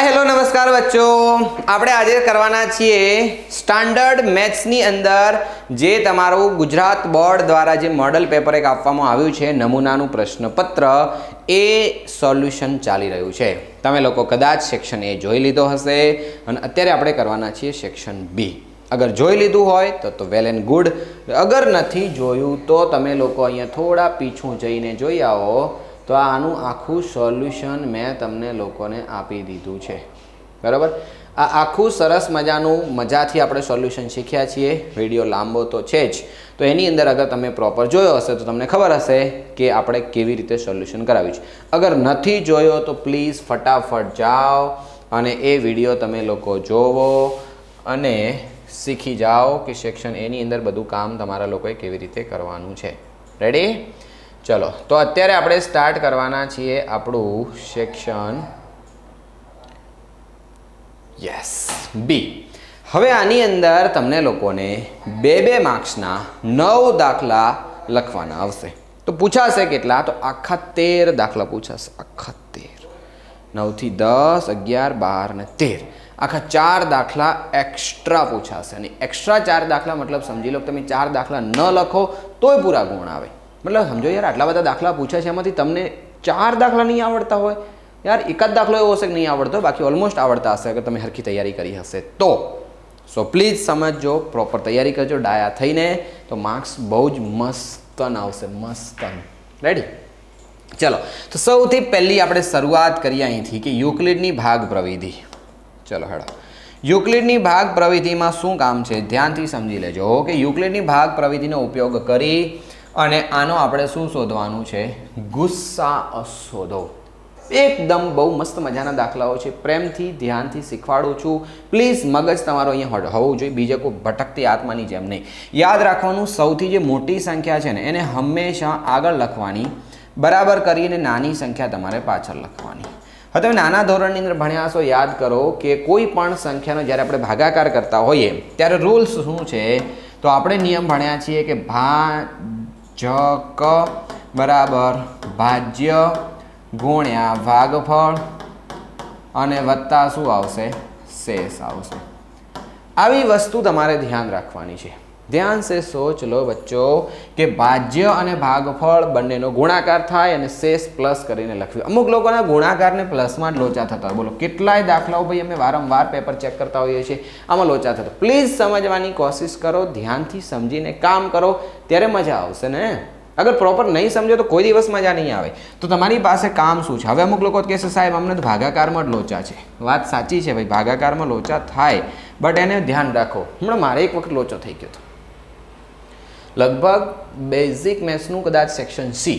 Hello नमस्कार बच्चों આપણે આજે કરવાના છીએ સ્ટાન્ડર્ડ મેથ્સની અંદર જે તમારું ગુજરાત બોર્ડ દ્વારા જે મોડલ પેપર એક આપવામાં આવ્યું છે નમૂનાનું પ્રશ્નપત્ર એ સોલ્યુશન ચાલી રહ્યું છે તમે લોકો કદાચ સેક્શન એ જોઈ લીધો હશે અને અત્યારે આપણે કરવાના છીએ સેક્શન બી अगर જોઈ લીધું હોય તો વેલ એન્ડ ગુડ अगर નથી જોયું તો તમે લોકો અહીંયા થોડા પીછું જઈને જોઈ આવો तो आनु आखू सोल्यूशन मैं तमने लोकोने आपी दीधुं छे बराबर। आ आखू सरस मजानु मजाथी आपणे सोल्यूशन शीख्या छीए। विडियो लांबो तो छे ज तो एनी अंदर अगर तमे प्रॉपर जोयो हशे तो तमने खबर हशे कि आपणे केवी रीते सोल्यूशन कराव्युं छे। अगर नथी जोयो तो प्लीज फटाफट जाओ अने ए विडियो तमे लोको जोवो अने शीखी जाओ कि सेक्शन ए नी अंदर बधुं काम तमारा लोकोए केवी रीते करवानुं छे। रेडी? चलो तो अत्यारे आपणे स्टार्ट करवाना छीए आपणुं सेक्शन यस बी। हवे आनी अंदर तमने लोकोने बे मार्क्सना 9 दाखला लखवाना आवशे। तो पूछाशे केटला तो आखा 13 दाखला पूछाशे। आखा 13 9 થી 10 11 12 ने 13 आखा 4 दाखला एक्स्ट्रा पूछाशे। अने एक्स्ट्रा 4 दाखला मतलब समझी लो तमे 4 दाखला न लखो तोय पूरा गुण आवे। मतलब समझो यार आटला बधा दाखला पूछा है एमांथी तमने 4 दाखला नहीं आवड़ता होय यार एकाद दाखलो एवो हशे कि नहीं आवड़तो बाकी ऑलमोस्ट आवड़ता हशे अगर तमे हरखी तैयारी करी हशे तो। सो प्लीज समझो प्रॉपर तैयारी करजो डाया थईने तो मार्क्स बहु ज मस्तन आवशे मस्तन। रेडी? चलो तो सौथी पहली आपणे शरूआत करीए अहींथी कि युक्लिडनी भाग प्रविधि। चलो हेडो युक्लिडनी भाग प्रविधिमां शुं काम छे ध्यानथी समजी लेजो कि युक्लिडनी भाग प्रविधिनो उपयोग करी અને આનો આપણે શું શોધવાનું છે ગુસ્સા શોધો। એકદમ બહુ મસ્ત મજાના દાખલાઓ છે પ્રેમથી ધ્યાનથી શીખવાડું છું પ્લીઝ મગજ તમારો અહીંયા હોવું જોઈએ બીજે કોઈ ભટકતી આત્માની જેમ નહીં। યાદ રાખવાનું સૌથી જે મોટી સંખ્યા છે ને એને હંમેશા આગળ લખવાની બરાબર કરીને નાની સંખ્યા તમારે પાછળ લખવાની। હવે તમે નાના ધોરણની અંદર ભણ્યા હશો યાદ કરો કે કોઈ પણ સંખ્યાનો જ્યારે આપણે ભાગાકાર કરતા હોઈએ ત્યારે રૂલ્સ શું છે તો આપણે નિયમ ભણ્યા છીએ કે भाजक बराबर भाज्य गुण्या भागफल अने वत्ता शुं आवशे शेष आवशे। आवी वस्तु तमारे ध्यान राखवानी छे। ध्यान से सोच लो बच्चों कि भाज्य अने भागफल बंनेनो गुणाकार थाय अने शेष प्लस करीने लखव्युं। अमुक लोकोना गुणाकार ने प्लस में लोचा थता बोलो केटलाय दाखलाओ भाई अमे वारंवार पेपर चेक करता होईए छीए आमां लोचा थता। प्लीज समझवानी कोशिश करो ध्यानथी समझीने काम करो त्यारे मजा आवशे ने। अगर प्रॉपर नहीं समझो तो कोई दिवस मजा नहीं आवे। तो तमारी पासे काम शुं छे? हवे अमुक लोको कहेशे साहेब अमने तो भागाकारमां ज लोचा छे। वात साची छे भाई भागाकारमां लोचा थाय बट एने ध्यान राखो। हमणां मारे एक वखत लोचो थई गयो तो लगभग बेसिक मैथ्सનું कदाच सेक्शन सी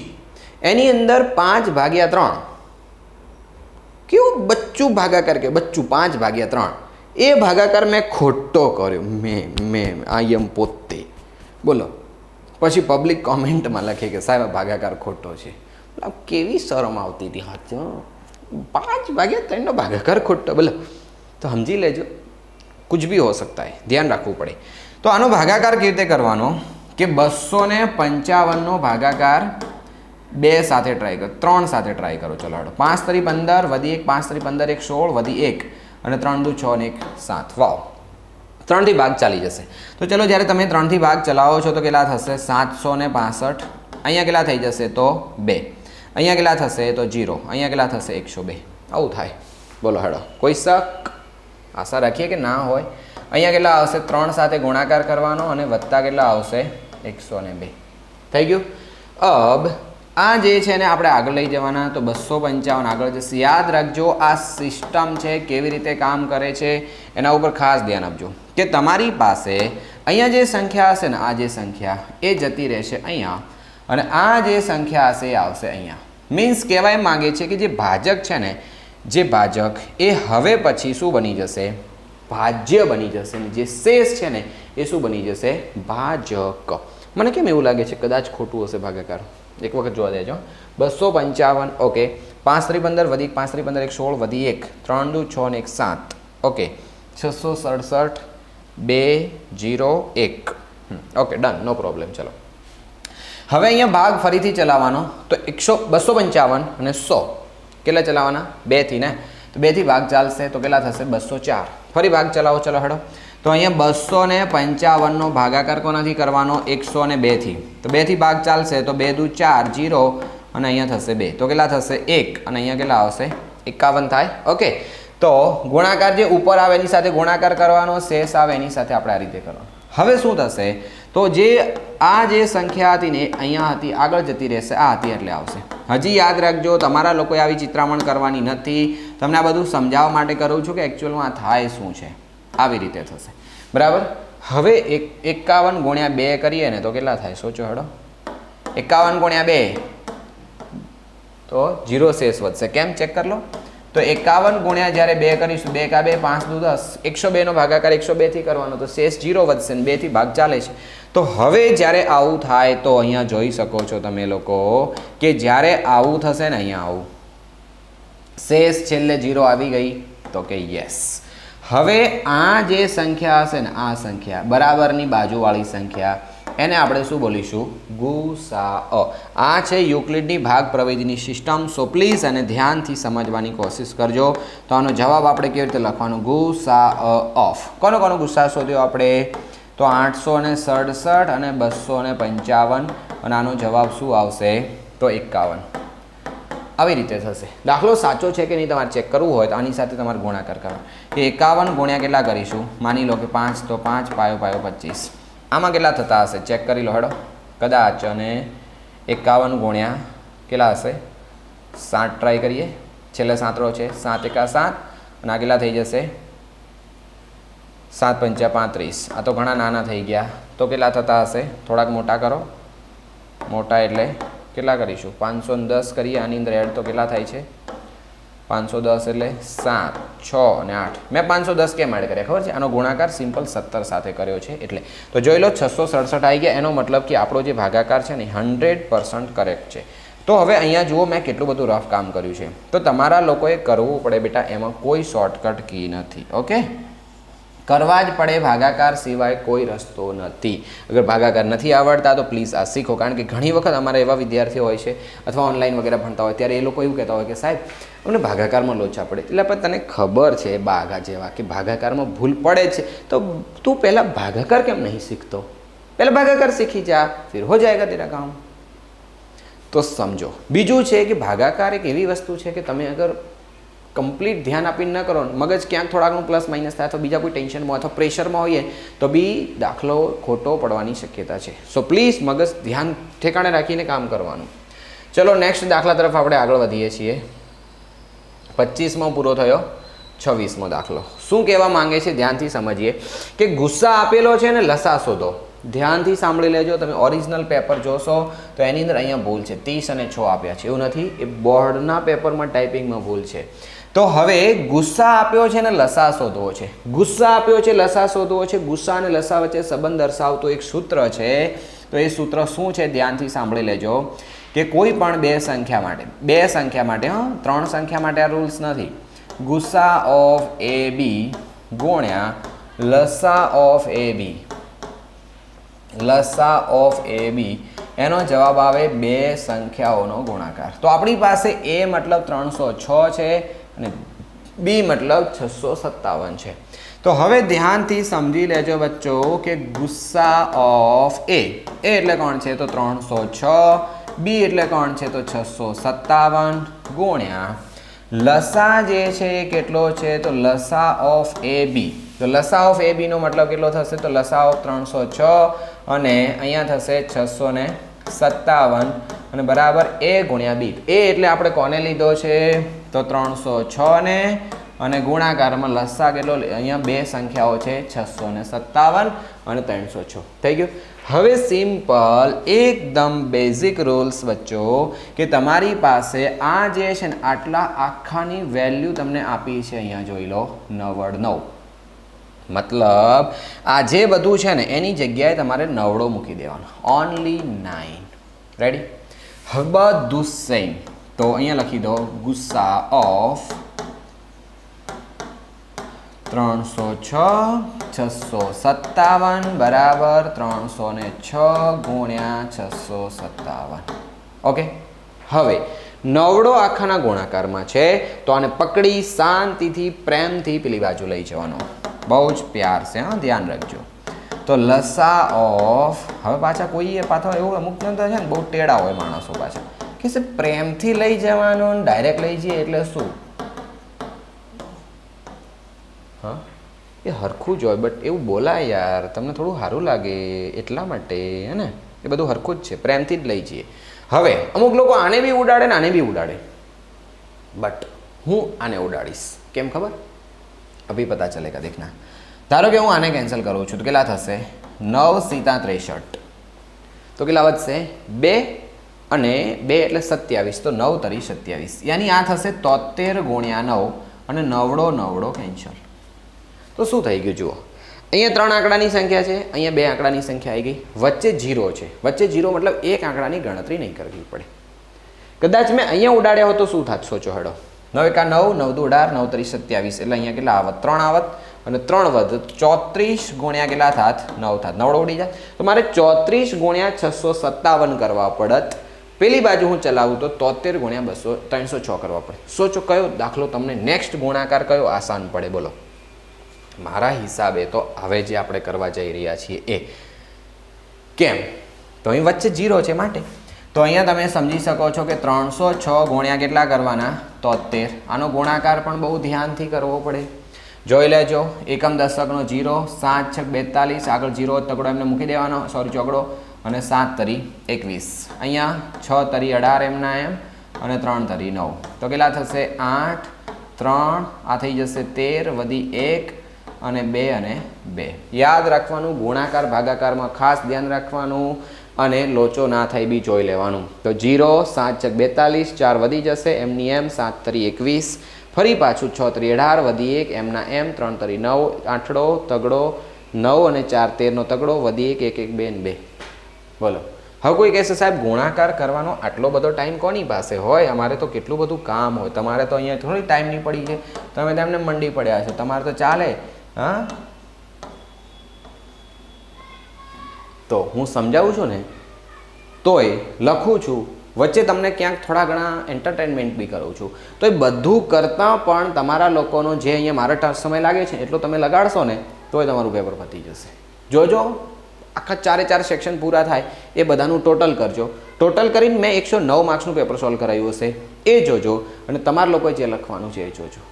एनी अंदर 5/3 क्यों बच्चू भागाकार के बच्चू 5/3 ए भागाकार मैं खोटो कर्यो मैं आई एम पोते बोलो पछी पब्लिक कॉमेंट में लखे कि साहेब भागाकार खोटो छे। मतलब केवी शरम आवती थी हाथ 5/3 नो भागाकार खोटो बोलो तो समझी लेजो कुछ भी हो सकता है ध्यान रखવું પડે। तो आनो भागाकार केवी रीते करवानो कि 255 नो भागाकार 2 साथे ट्राय करो 3 साथे ट्राय करो। चलो हटो 5 × 15 + 1 5 × 15 1 16 + 1 અને 3 × 6 ને 1 7 वाव 3 થી ભાગ ચાલી જશે। તો ચલો જ્યારે તમે 3 થી ભાગ ચલાવો છો તો કેટલા થશે 765 અહીંયા કેટલા થઈ જશે તો 2 અહીંયા કેટલા થશે તો 0 અહીંયા કેટલા થશે 102 આવું થાય। બોલો હડો કોઈ શક આશા રાખીએ કે ના હોય। અહીંયા કેટલા આવશે 3 સાથે ગુણાકાર કરવાનો અને વત્તા કેટલા આવશે 102 થઈ ગયું। अब आ जे छे ने आपणे आगळ लई जवाना तो 255 आगळ जशे। याद राखजो आ सिस्टम छे केवी रीते काम करे छे एना उपर खास ध्यान आपजो कि तमारी पासे अहींया जे संख्या हशे ने आ जे संख्या ए जती रहेशे अहींया अने आ जे संख्या हशे आवशे अहींया। मीन्स कहेवाय मांगे छे कि जे भाजक छे ने जे भाजक ए हवे पछी शुं बनी जशे भाज्य बनी जशे ने जे शेष छे ने ए शुं बनी जशे भाजक। मने केम एवुं लागे छे कदाच खोटुं हशे भागाकार एक वखत जोवा देजो 255 ओके 5 × 15 + 1 5 × 15 1 16 + 1 3 × 6 ने 1 7 okay 667 2 0 1 okay done no problem. चलो हवे अहींया भाग फरीथी चलाववानो तो 255 અને 100 કેટલા ચલાવવાના 2 થી ને તો 2 થી ભાગ ચાલશે તો કેટલા થશે 204. ફરી ભાગ ચલાવો, ચલો હેડો. તો અહીંયા 255 નો ભાગાકાર કોનાથી કરવાનો 102 થી. તો 2 થી ભાગ ચાલશે તો 2 દુ 4 0 અને અહીંયા થશે 2 તો કેટલા થશે 1 અને અહીંયા કેટલા આવશે 51 થાય. ઓકે, તો ગુણાકાર જે ઉપર આવે એની સાથે ગુણાકાર કરવાનો, શેષ આવે એની સાથે આપણે આ રીતે કરવાનું. હવે શું થશે તો જે આ જે સંખ્યા હતી ને અહીંયા હતી આગળ જતી રહેશે, આ હતી એટલે આવશે. હજી યાદ રાખજો, તમારા લોકોએ આવી ચિત્રામણ કરવાની નથી. તમને આ બધું સમજાવવા માટે કરું છું કે એકચ્યુઅલમાં આ થાય શું છે. આવી રીતે થશે, બરાબર. હવે 51 ગુણ્યા 2 કરીએ ને તો કેટલા થાય સોચો હેડો. 51 ગુણ્યા 2 તો 0 શેષ વધશે. કેમ ચેક કરી લો. તો 51 ગુણ્યા જ્યારે 2 કરીશું, 2 કા 2 5 દુ 10, 102 નો ભાગાકાર 102 થી કરવાનો તો શેષ 0 વધશે ને 2 થી ભાગ ચાલે છે. તો હવે જ્યારે આવું થાય તો અહીંયા જોઈ શકો છો તમે લોકો કે જ્યારે આવું થશે ને અહીંયા આવું શેષ છેલ્લે 0 આવી ગઈ તો કે યસ. હવે આ જે સંખ્યા હશે ને આ સંખ્યા બરાબરની બાજુવાળી સંખ્યા એને આપણે શું બોલીશું ગુસાઅ. આ છે યુક્લિડની ભાગ પ્રવેદીની સિસ્ટમ. સો પ્લીઝ અને ધ્યાનથી સમજવાની કોશિશ કરજો. તો આનો જવાબ આપણે કેવી રીતે લખવાનો ગુસાઅ ઓફ કોનો કોનો ગુસ્સા શોધ્યો આપણે તો 867 અને 255 અને આનો જવાબ શું આવશે તો 51. આવી રીતે થશે. દાખલો સાચો છે કે નહીં તમારે ચેક કરવું હોય તો આની સાથે તમારે ગુણાકાર કરો કે 51 ગુણ્યા કેટલા કરીશું. માની લો કે 5 તો 5 પાયો પાયો 25. આમાં કેટલા થતા હશે ચેક કરી લો હેડો. કદાચ અને 51 ગુણ્યા કેટલા હશે 7 ટ્રાય કરીએ. છેલ્લે સાતડો છે 7 એકા 7 અને આ કેટલા થઈ જશે 7 પંચા 35. આ તો ઘણા નાના થઈ ગયા તો કેટલા થતા હશે થોડાક મોટા કરો. મોટા એટલે કેટલા કરીશું 510 કરીએ. આની અંદર એડ તો કેટલા થાય છે 510 એટલે 7 6 અને 8. મેં 510 કેમ એડ કર્યા ખબર છે? આનો ગુણાકાર સિમ્પલ 17 સાથે કર્યો છે એટલે. તો જોઈ લો 667 આવી ગયા. એનો મતલબ કે આપણો જે ભાગાકાર છે ને 100% કરેક્ટ છે. તો હવે અહીંયા જુઓ મેં કેટલું બધું રફ કામ કર્યું છે. તો તમારા લોકોએ કરવું પડે બેટા, એમાં કોઈ શોર્ટકટ કી નથી. ઓકે, કરવા જ પડે, ભાગાકાર સિવાય કોઈ રસ્તો નથી. અગર ભાગાકાર નથી આવડતા તો પ્લીઝ આ શીખો. કારણ કે ઘણી વખત અમારા એવા વિદ્યાર્થીઓ હોય છે અથવા ઓનલાઈન વગેરે ભણતા હોય ત્યારે એ લોકો એવું કહેતા હોય કે સાહેબ અમને ભાગાકારમાં લોચા પડે. એટલે પણ તને ખબર છે બાઘા જેવા કે ભાગાકારમાં ભૂલ પડે છે તો તું પહેલાં ભાગાકાર કેમ નહીં શીખતો? પહેલાં ભાગાકાર શીખી જા, ફિર હો જાયગા તેરા કામ. તો સમજો બીજું છે કે ભાગાકાર એક એવી વસ્તુ છે કે તમે અગર કમ્પ્લીટ ધ્યાન આપીને ન કરો, મગજ ક્યાંક થોડાકનું પ્લસ માઇનસ થાય તો બીજા કોઈ ટેન્શનમાં અથવા પ્રેશરમાં હોઈએ તો બી દાખલો ખોટો પડવાની શક્યતા છે. સો પ્લીઝ મગજ ધ્યાન ઠેકાણે રાખીને કામ કરવાનું. ચલો નેક્સ્ટ દાખલા તરફ આપણે આગળ વધીએ છીએ. 25મો પૂરો થયો. 26મો દાખલો શું કહેવા માંગે છે ધ્યાનથી સમજીએ કે ગુસ્સા આપેલો છે ને લસા શોધો. ધ્યાનથી સાંભળી લેજો. તમે ઓરિજિનલ પેપર જોશો તો એની અંદર અહીંયા ભૂલ છે 30 અને 6 આપ્યા છે. એવું નથી, એ બોર્ડના પેપરમાં ટાઈપિંગમાં ભૂલ છે. તો હવે ગુસ્સા આપ્યો છે ને લસા શોધવો છે. ગુસ્સા આપ્યો છે, લસા શોધવો છે. ગુસ્સા અને લસા વચ્ચે સંબંધ દર્શાવતું એક સૂત્ર છે. તો એ સૂત્ર શું છે ધ્યાનથી સાંભળી લેજો કે કોઈ પણ બે સંખ્યા માટે હા, 3 સંખ્યા માટે આ રૂલ્સ નથી. ગુસ્સા ઓફ એ બી ગુણ્યા લસા ઓફ એ બી, લસા ઓફ એ બી એનો જવાબ આવે બે સંખ્યાઓનો ગુણાકાર. તો આપણી પાસે એ મતલબ 306 છે અને બી મતલબ 657 છે. તો હવે ધ્યાનથી સમજી લેજો બચ્ચો કે ગુસ્સા ઓફ એ એટલે કોણ છે તો 306, બી એટલે કોણ છે તો 657 ગુણ્યા લસા જે છે એ કેટલો છે તો લસા ઓફ એ બી. તો લસા ઓફ એ બીનો મતલબ કેટલો થશે તો લસા ઓફ 306 અને અહીંયા થશે 657 અને બરાબર એ ગુણ્યા બી. એ એટલે આપણે કોને લીધો છે તો 306 ને અને ગુણાકારમાં લસા કેટલો અહીંયા બે સંખ્યાઓ છે 657 અને 306 થઈ ગયું. હવે સિમ્પલ એકદમ બેઝિક રૂલ્સ વચ્ચો કે તમારી પાસે આ જે છે ને આટલા આખાની વેલ્યુ તમને આપી છે. અહીંયા જોઈ લો 9 મતલબ આ જે બધું છે ને એની જગ્યાએ તમારે 9 મૂકી દેવાનો. ઓનલી 9. રેડી? હવે બધું સેમ. તો અહીંયા લખી દો ગુસ્સા ઓફ 306 657 બરાબર 306 ગુણ્યા 657. ઓકે, હવે નવડો આખાના ગુણાકારમાં છે તો આને પકડી શાંતિથી પ્રેમથી પેલી બાજુ લઈ જવાનો, બહુ જ પ્યાર છે, હા ધ્યાન રાખજો. તો લસા ઓફ, હવે પાછા કોઈ પાછો એવું અમુક જણ છે ને બહુ ટેડા હોય માણસો પાછા કે છે પ્રેમથી લઈ જવાનું ડાયરેક્ટ લઈ જઈએ એટલે શું, હા એ હરખું જ હોય બટ એવું બોલાય યાર, તમને થોડું સારું લાગે એટલા માટે, હે ને, એ બધું હરખું જ છે, પ્રેમથી જ લઈ જઈએ. હવે અમુક લોકો આને બી ઉડાડે ને આને બી ઉડાડે, બટ હું આને ઉડાડીશ, કેમ ખબર? અભી પતા ચલેગા દેખના. ધારો કે હું આને કેન્સલ કરું છું તો કેટલા થશે? 9 સીતા 63, તો કેટલા વધશે? 2 અને 2 એટલે 27, તો 9 તરી 27, યાની આ થશે 73 ગુણ્યા 9 અને નવડો કેન્સલ. તો શું થઈ ગયું જુઓ, અહીંયા 3 આંકડાની સંખ્યા છે, અહીંયા 2 આંકડાની સંખ્યા આવી ગઈ, વચ્ચે 0 છે, વચ્ચે 0 મતલબ એક આંકડાની ગણતરી નહીં કરવી પડે. કદાચ મેં અહીંયા ઉડાડ્યા હોત તો શું થાત સોચો હેડો? 9 એકા 9, 9 દુ 18, 9 તરી 27, એટલે અહીંયા કેટલા આવત? 3 આવત અને 3 વધ 34 ગુણ્યા કેટલા થાત? 9 થાત, નવડો ઉડી જાય. તો મારે 34 ગુણ્યા 657 કરવા પડત. પેલી બાજુ હું ચલાવું તો 73 ગુણ્યા 200 306 કરવા પડે. સોચો કયો દાખલો તમને નેક્સ્ટ ગુણાકાર કયો આસાન પડે બોલો? મારા હિસાબે તો હવે જે આપણે કરવા જઈ રહ્યા છીએ એ. કેમ? તો અહીં વચ્ચે 0 છે માટે. તો અહીંયા તમે સમજી શકો છો કે 306 ગુણ્યા કેટલા કરવાના? 73. આનો ગુણાકાર પણ બહુ ધ્યાનથી કરવો પડે. જોઈ લેજો, એકમ દશકનો 0, 7 છક 42, આગળ 0 તગડો એમને મૂકી દેવાનો, સોરી ચોગડો, અને 7 તરી 21, અહીંયા 6 તરી 18 એમના એમ, અને 3 તરી 9, તો કેટલા થશે? 8, 3, આ થઈ જશે 13, વધી 1 અને 2 અને 2. યાદ રાખવાનું, ગુણાકાર ભાગાકારમાં ખાસ ધ્યાન રાખવાનું અને લોચો ના થાય બી જોઈ લેવાનું. તો 0, 7 છક 42, 4 વધી જશે એમની એમ, 7 તરી 21, ફરી પાછું 6 તરી 18, વધી 1 એમના એમ, 3 તરી 9, આઠડો તગડો 9 અને 4 13નો તગડો, વધી 1 1 1 2 અને 2. બોલો, હવે કોઈ કહેશે સાહેબ ગુણાકાર કરવાનો આટલો બધો ટાઈમ કોની પાસે હોય? અમારે તો કેટલું બધું કામ હોય, તમારે તો અહીંયા થોડી ટાઈમ નહીં પડી છે, તમે તેમને મંડી પડ્યા છો, તમારે તો ચાલે. હા, તો હું સમજાવું છું ને તોય લખું છું, વચ્ચે તમને ક્યાંક થોડા ઘણા એન્ટરટેનમેન્ટ બી કરું છું, તો એ બધું કરતાં પણ તમારા લોકોનો જે અહીંયા મારા સમય લાગે છે એટલો તમે લગાડશો ને તોય તમારું પેપર પતી જશે. જોજો, આખા 4 સેક્શન પૂરા થાય એ બધાનું ટોટલ કરજો. ટોટલ કરીને મેં 109 માર્ક્સનું પેપર સોલ્વ કરાવ્યું હશે એ જોજો, અને તમારા લોકોએ જે લખવાનું છે એ જોજો.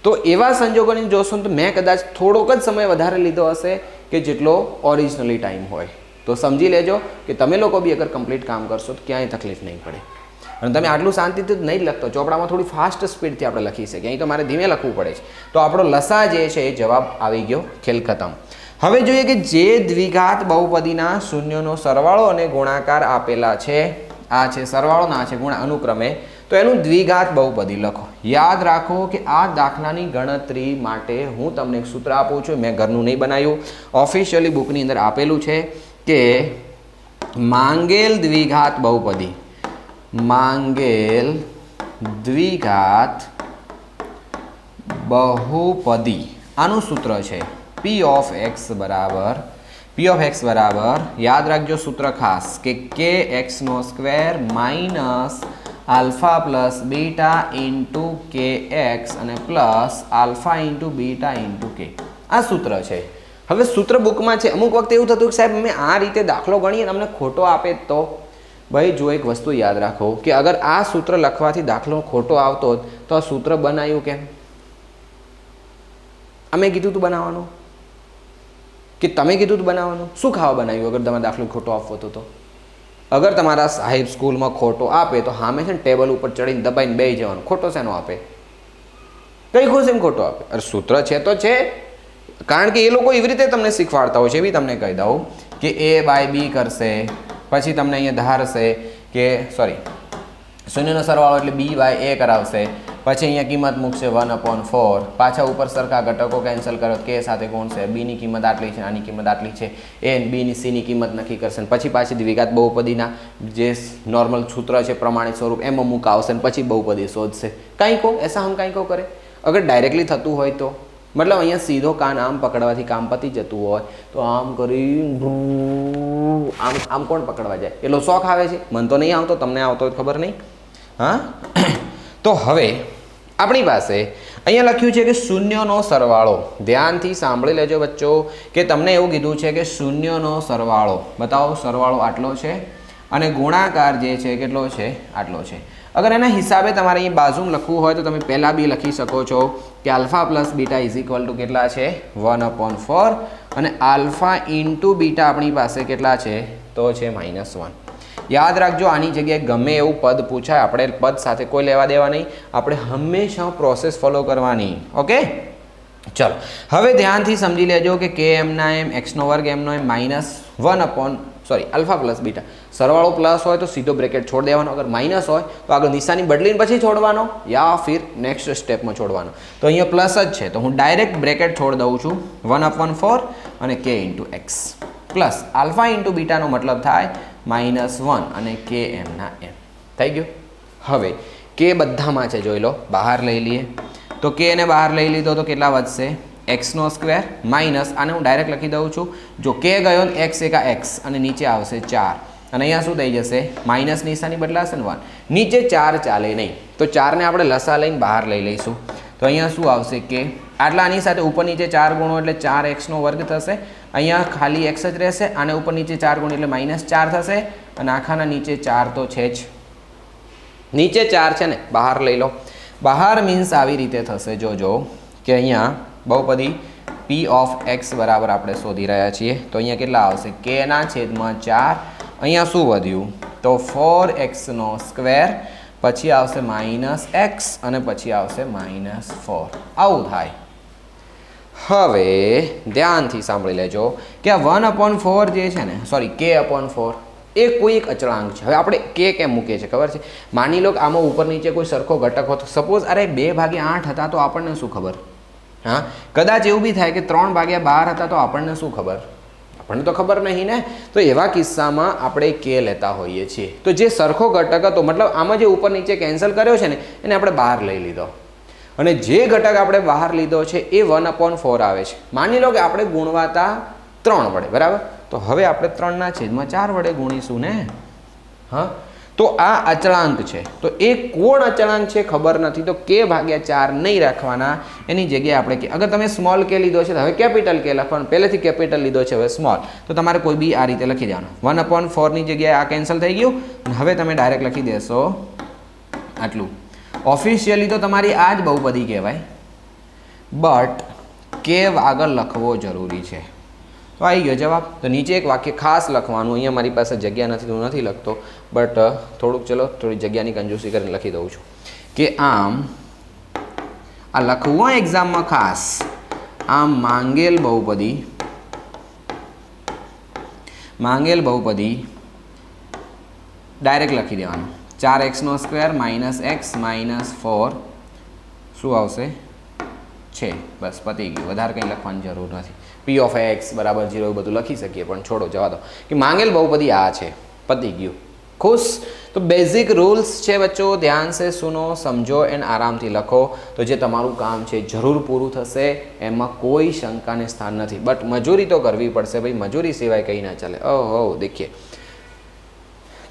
તો એવા સંજોગોની જોશો તો મેં કદાચ થોડોક જ સમય વધારે લીધો હશે કે જેટલો ઓરિજિનલી ટાઈમ હોય. તો સમજી લેજો કે તમે લોકો બી અગર કમ્પ્લીટ કામ કરશો તો ક્યાંય તકલીફ નહીં પડે. અને તમે આટલું શાંતિથી જ નહીં લખતો, ચોપડામાં થોડી ફાસ્ટ સ્પીડથી આપણે લખી શકીએ, અહીં તો મારે ધીમે લખવું પડે છે. તો આપણો લસા જે છે એ જવાબ આવી ગયો, ખેલ ખતમ. હવે જોઈએ કે જે દ્વિઘાત બહુપદીના શૂન્યોનો સરવાળો અને ગુણાકાર આપેલા છે, આ છે સરવાળો ના છે અનુક્રમે, તો એનું દ્વિઘાત બહુપદી લખો. યાદ રાખો કે આ દાખલાની ગણતરી માટે હું તમને એક સૂત્ર આપું છું, મેં ઘરનું નહીં બનાવ્યું, ઓફિશિયલી બુકની અંદર આપેલું છે કે માંગેલ દ્વિઘાત બહુપદી, માંગેલ દ્વિઘાત બહુપદી, આનું સૂત્ર છે P of x બરાબર યાદ રાખજો સૂત્ર ખાસ કે kx² minus alpha plus beta into kx અને plus alpha into beta into k. આ સૂત્ર છે. હવે સૂત્ર બુકમાં છે. અમુક વખતે એવું થતું કે સાહેબ અમે આ રીતે દાખલો ગણીએ અમને ખોટો આપે તો ભાઈ જો એક વસ્તુ યાદ રાખો કે અગર આ સૂત્ર લખવાથી દાખલો ખોટો આવતો તો આ સૂત્ર બનાવ્યું કેમ? અમે કીધું તું બનાવવાનું કે તમે કીધું તું બનાવવાનું? શું ખાવા બનાવ્યું અગર તમારે દાખલો ખોટો આપવો તો? અગર તમારા સાહેબ સ્કૂલમાં ખોટો આપે તો સામે છે ને ટેબલ ઉપર ચડીને દબાઈને બેસી જવાનું. ખોટો શેનો આપે? કઈ ખુશીમાં ખોટો આપે? અરે સૂત્ર છે તો છે, કારણ કે એ લોકો એવી રીતે તમને શીખવાડતા હોય છે. એવી તમને કહી દઉં કે a/b કરશે, પછી તમને અહીંયા ધારશે કે સોરી શૂન્યનો સરવાળો એટલે b/a કરાવશે, પછી અહીંયા કિંમત મૂકશે 1/4, પાછા ઉપર સરખા ઘટકો કેન્સલ કરો, k સાથે ગુણશે, b ની કિંમત આટલી છે, આની કિંમત આટલી છે, a અને b ની c ની કિંમત નક્કી કરશે, પછી પાછી દ્વિઘાત બહુપદીના જે નોર્મલ સૂત્ર છે પ્રમાણિત સ્વરૂપ એમાં મૂકાવશે, પછી બહુપદી શોધશે. કાંઈ કહો એસા હમ કાંઈ કહો કરે. અગર ડાયરેક્ટલી થતું હોય તો મતલબ અહીંયા સીધો કાન આમ પકડવાથી કામ પતી જતું હોય તો આમ કરી આમ આમ કોણ પકડવા જાય? એટલો શોખ આવે છે? મને તો નહીં આવતો, તમને આવતો હોય ખબર નહીં. હા, તો હવે આપણી પાસે અહીંયા લખ્યું છે કે શૂન્યનો સરવાળો. ધ્યાનથી સાંભળી લેજો બચ્ચો કે તમને એવું કીધું છે કે શૂન્યનો સરવાળો બતાવો. સરવાળો આટલો છે અને ગુણાકાર જે છે કેટલો છે? આટલો છે. અગર એના હિસાબે તમારે અહીં બાજુમાં લખવું હોય તો તમે પહેલાં બી લખી શકો છો કે alpha plus beta is equal two કેટલા છે? 1/4 અને આલ્ફા ઇન્ટુ બીટા આપણી પાસે કેટલા છે? તો છે -1. યાદ રાખજો, આની જગ્યાએ ગમે એવું પદ પૂછાય આપણે પદ સાથે કોઈ લેવા દેવા નહીં, આપણે હંમેશા પ્રોસેસ ફોલો કરવાની. ઓકે, ચલો હવે ધ્યાનથી સમજી લેજો કે કે એમના એમ એક્સનો વર્ગ એમનો એમ -1 આલ્ફા પ્લસ બીટા. સરવાળો પ્લસ હોય તો સીધો બ્રેકેટ છોડ દેવાનો, અગર માઇનસ હોય તો આગળ નિશાની બદલીને પછી છોડવાનો યા ફિર નેક્સ્ટ સ્ટેપમાં છોડવાનો. તો અહીંયા પ્લસ જ છે તો હું ડાયરેક્ટ બ્રેકેટ છોડ દઉં છું 1/4 અને કે into X plus alpha into બીટાનો મતલબ થાય -1 અને કે એમના એમ થઈ ગયું. હવે કે બધામાં છે જોઈ લો, બહાર લઈ લઈએ તો કે ને બહાર લઈ લીધો તો કેટલા વધશે? એક્સનો સ્ક્વેર માઇનસ આને હું ડાયરેક્ટ લખી દઉં છું. જો કે ગયો ને એક્સ એકા એક્સ અને નીચે આવશે 4 અને અહીંયા શું થઈ જશે? માઇનસ નિશાની બદલાશે ને 1. નીચે 4 ચાલે નહીં તો 4ને આપણે લસા લઈને બહાર લઈ લઈશું. તો અહીંયા શું આવશે? કે આટલા આની સાથે ઉપર નીચે 4 ગુણો એટલે 4x નો વર્ગ થશે. અહીંયા ખાલી x જ રહેશે, આને ઉપર નીચે 4 ગુણો એટલે -4 થશે અને આખાના નીચે 4 તો છે જ. નીચે 4 છે ને બહાર લઈ લો. બહાર મીન્સ આવી રીતે થશે, જોજો કે અહીંયા બહુપદી p ઓફ x બરાબર આપણે શોધી રહ્યા છીએ તો અહીંયા કેટલા આવશે? k ના છેદમાં 4. અહીંયા શું વધ્યું? તો 4x નો સ્ક્વેર પછી આવશે -x અને પછી આવશે -4. આવું થાય. હવે ધ્યાનથી સાંભળી લેજો કે આ 1/4 જે છે ને k/4 એ કોઈ એક અચળાંક છે. હવે આપણે કે કેમ મૂકીએ છીએ ખબર છે? માની લો કે આમાં ઉપર નીચે કોઈ સરખો ઘટક હોતો, સપોઝ અરે 2/8 હતા તો આપણને શું ખબર? હા, કદાચ એવું બી થાય કે 3/12 હતા તો આપણને શું ખબર? આપણને તો ખબર નહીં ને. તો એવા કિસ્સામાં આપણે કે લેતા હોઈએ છીએ. તો જે સરખો ઘટક હતો મતલબ આમાં જે ઉપર નીચે કેન્સલ કર્યો છે ને એને આપણે બહાર લઈ લીધો અને જે ઘટક આપણે બહાર લીધો છે એ 1/4 આવે છે. માની લો કે આપણે ગુણવાતા 3 વડે, બરાબર? તો હવે આપણે 3/4 વડે ગુણીશું ને. હા, તો આ અચળાંક છે. તો એ કોણ અચળાંક છે ખબર નથી તો k/4 નહીં રાખવાના, એની જગ્યાએ આપણે કે અગર તમે સ્મોલ કે લીધો છે તો હવે કેપિટલ કે લખવાનું. પહેલેથી કેપિટલ લીધો છે હવે સ્મોલ, તો તમારે કોઈ બી આ રીતે લખી દેવાનું. 1/4 ની જગ્યાએ આ કેન્સલ થઈ ગયું અને હવે તમે ડાયરેક્ટ લખી દેશો આટલું. ઓફિશિયલી તો તમારી આ જ બહુપદી કહેવાય, બટ કે આગળ લખવો જરૂરી છે. તો આવી ગયો જવાબ. તો નીચે એક વાક્ય ખાસ લખવાનું. અહીંયા મારી પાસે જગ્યા નથી તો હું નથી લખતો, બટ થોડુંક ચલો થોડી જગ્યાની કંજૂસી કરીને લખી દઉં છું કે આમ આ લખવું એક્ઝામમાં ખાસ. આમ માંગેલ બહુપદી ડાયરેક્ટ લખી દેવાનું. 4x નો સ્ક્વેર -x -4 શું આવશે? છે. બસ પતી ગયું, વધારે કંઈ લખવાની જરૂર નથી. p ઓફ x બરાબર 0 એવું બધું લખી શકીએ પણ છોડો, જવા દો કે માંગેલ બહુપદી આ છે. પતી ગયું. ખુશ? તો બેઝિક રૂલ્સ છે બચ્ચો, ધ્યાન સે સુનો, સમજો એન્ડ આરામથી લખો તો જે તમારું કામ છે જરૂર પૂરું થશે, એમાં કોઈ શંકાને સ્થાન નથી. બટ મજૂરી તો કરવી પડશે ભાઈ, મજૂરી સિવાય કંઈ ના ચાલે. ઓહો, દેખીએ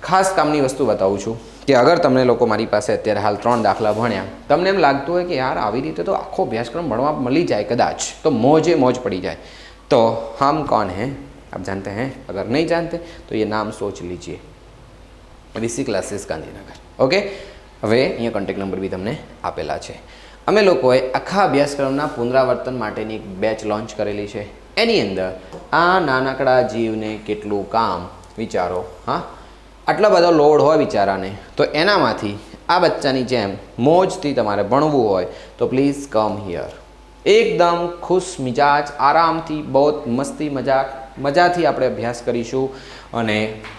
ખાસ કામની વસ્તુ બતાવું છું કે અગર તમને લોકો મારી પાસે અત્યારે હાલ 3 દાખલા ભણ્યા, તમને એમ લાગતું હોય કે યાર આવી રીતે તો આખો અભ્યાસક્રમ ભણવા મળી જાય કદાચ તો મોજે મોજ પડી જાય. તો हम कौन हैं आप जानते हैं? अगर नहीं जानते तो ये नाम सोच लीजिए, ऋषि क्लासेस गांधीनगर. ओके, હવે અહીંયા કોન્ટેક્ટ નંબર બી તમને આપેલા છે. અમે લોકોએ આખા અભ્યાસક્રમના પુનરાવર્તન માટેની એક બેચ લોન્ચ કરેલી છે. એની અંદર આ નાનકડા જીવને કેટલું કામ વિચારો. હા, આટલો બધો લોડ હોય વિચારાને, તો એનામાંથી આ બચ્ચાની જેમ મોજથી તમારે ભણવું હોય તો પ્લીઝ કમ હિયર. એકદમ ખુશ મિજાજ, આરામથી, બહુ મસ્તી મજાથી આપણે અભ્યાસ કરીશું અને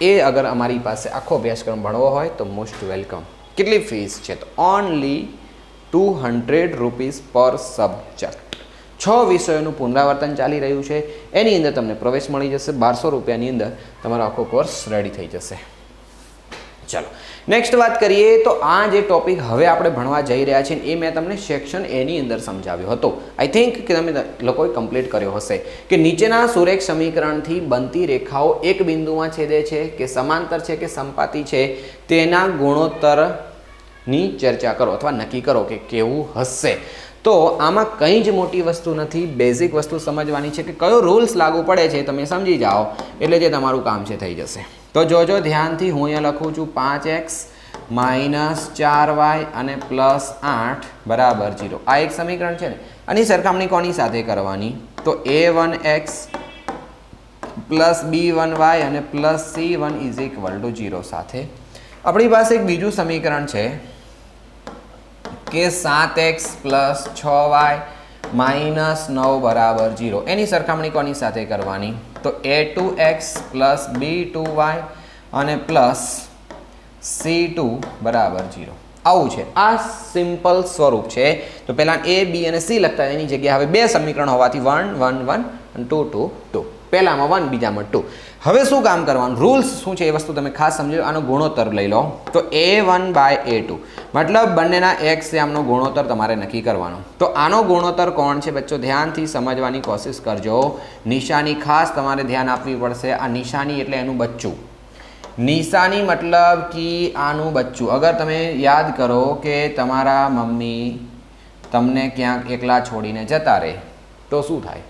એ અગર અમારી પાસે આખો અભ્યાસક્રમ ભણવો હોય તો મોસ્ટ વેલકમ. કેટલી ફીસ છે? તો ઓનલી 200 રૂપીસ પર સબ્જેક્ટ. 6 વિષયોનું પુનરાવર્તન ચાલી રહ્યું છે. એની અંદર તમને પ્રવેશ મળી જશે. 1200 રૂપિયાની અંદર તમારો આખો કોર્સ રેડી થઈ જશે. ચલો નેક્સ્ટ વાત કરીએ તો આ જે ટોપિક હવે આપણે ભણવા જઈ રહ્યા છીએ એ મેં તમને સેક્શન એ ની અંદર સમજાવ્યો હતો. આઈ થિંક કે તમે લોકોએ કમ્પ્લીટ કર્યો હશે કે નીચેના સુરેખ સમીકરણથી બનતી રેખાઓ એક બિંદુમાં છેદે છે કે સમાંતર છે કે સંપાતી છે તેના ગુણોત્તરની ચર્ચા કરો અથવા નક્કી કરો કે કેવું હશે. તો આમાં કંઈ જ મોટી વસ્તુ નથી, બેઝિક વસ્તુ સમજવાની છે કે કયો રૂલ્સ લાગુ પડે છે તમે સમજી જાઓ એટલે જે તમારું કામ છે થઈ જશે. તો જોજો ધ્યાનથી, હું અહીંયા લખું છું 5x - 4y અને +8 = 0. આ એક સમીકરણ છે ને, આની સરખામણી કોની સાથે કરવાની? તો a1x + b1y અને +c1 = 0 સાથે. આપણી પાસે એક બીજું સમીકરણ છે કે 7x + 6y - 9 = 0. એની સરખામણી કોની સાથે કરવાની? તો a2x + b2y અને +c2 = 0. આવું છે, આ સિમ્પલ સ્વરૂપ છે. તો પહેલાં a b અને c લખતા એની જગ્યાએ હવે બે સમીકરણ હોવાથી 1 1 1 અને 2 2 2. પહેલામાં 1 બીજામાં 2. હવે શું કામ કરવાનું, રૂલ્સ શું છે એ વસ્તુ તમે ખાસ સમજો. આનો ગુણોત્તર લઈ લો તો a1/a2 મતલબ બંનેના x છે, આમનો ગુણોત્તર તમારે નક્કી કરવાનો. તો આનો ગુણોત્તર કોણ છે બચ્ચો? ધ્યાનથી સમજવાની કોશિશ કરજો. નિશાની ખાસ તમારે ધ્યાન આપવી પડશે. આ નિશાની એટલે એનું બચ્ચું. નિશાની મતલબ કે આનું બચ્ચું. અગર તમે યાદ કરો કે તમારા મમ્મી તમને ક્યાંક એકલા છોડીને જતા રહે તો શું થાય?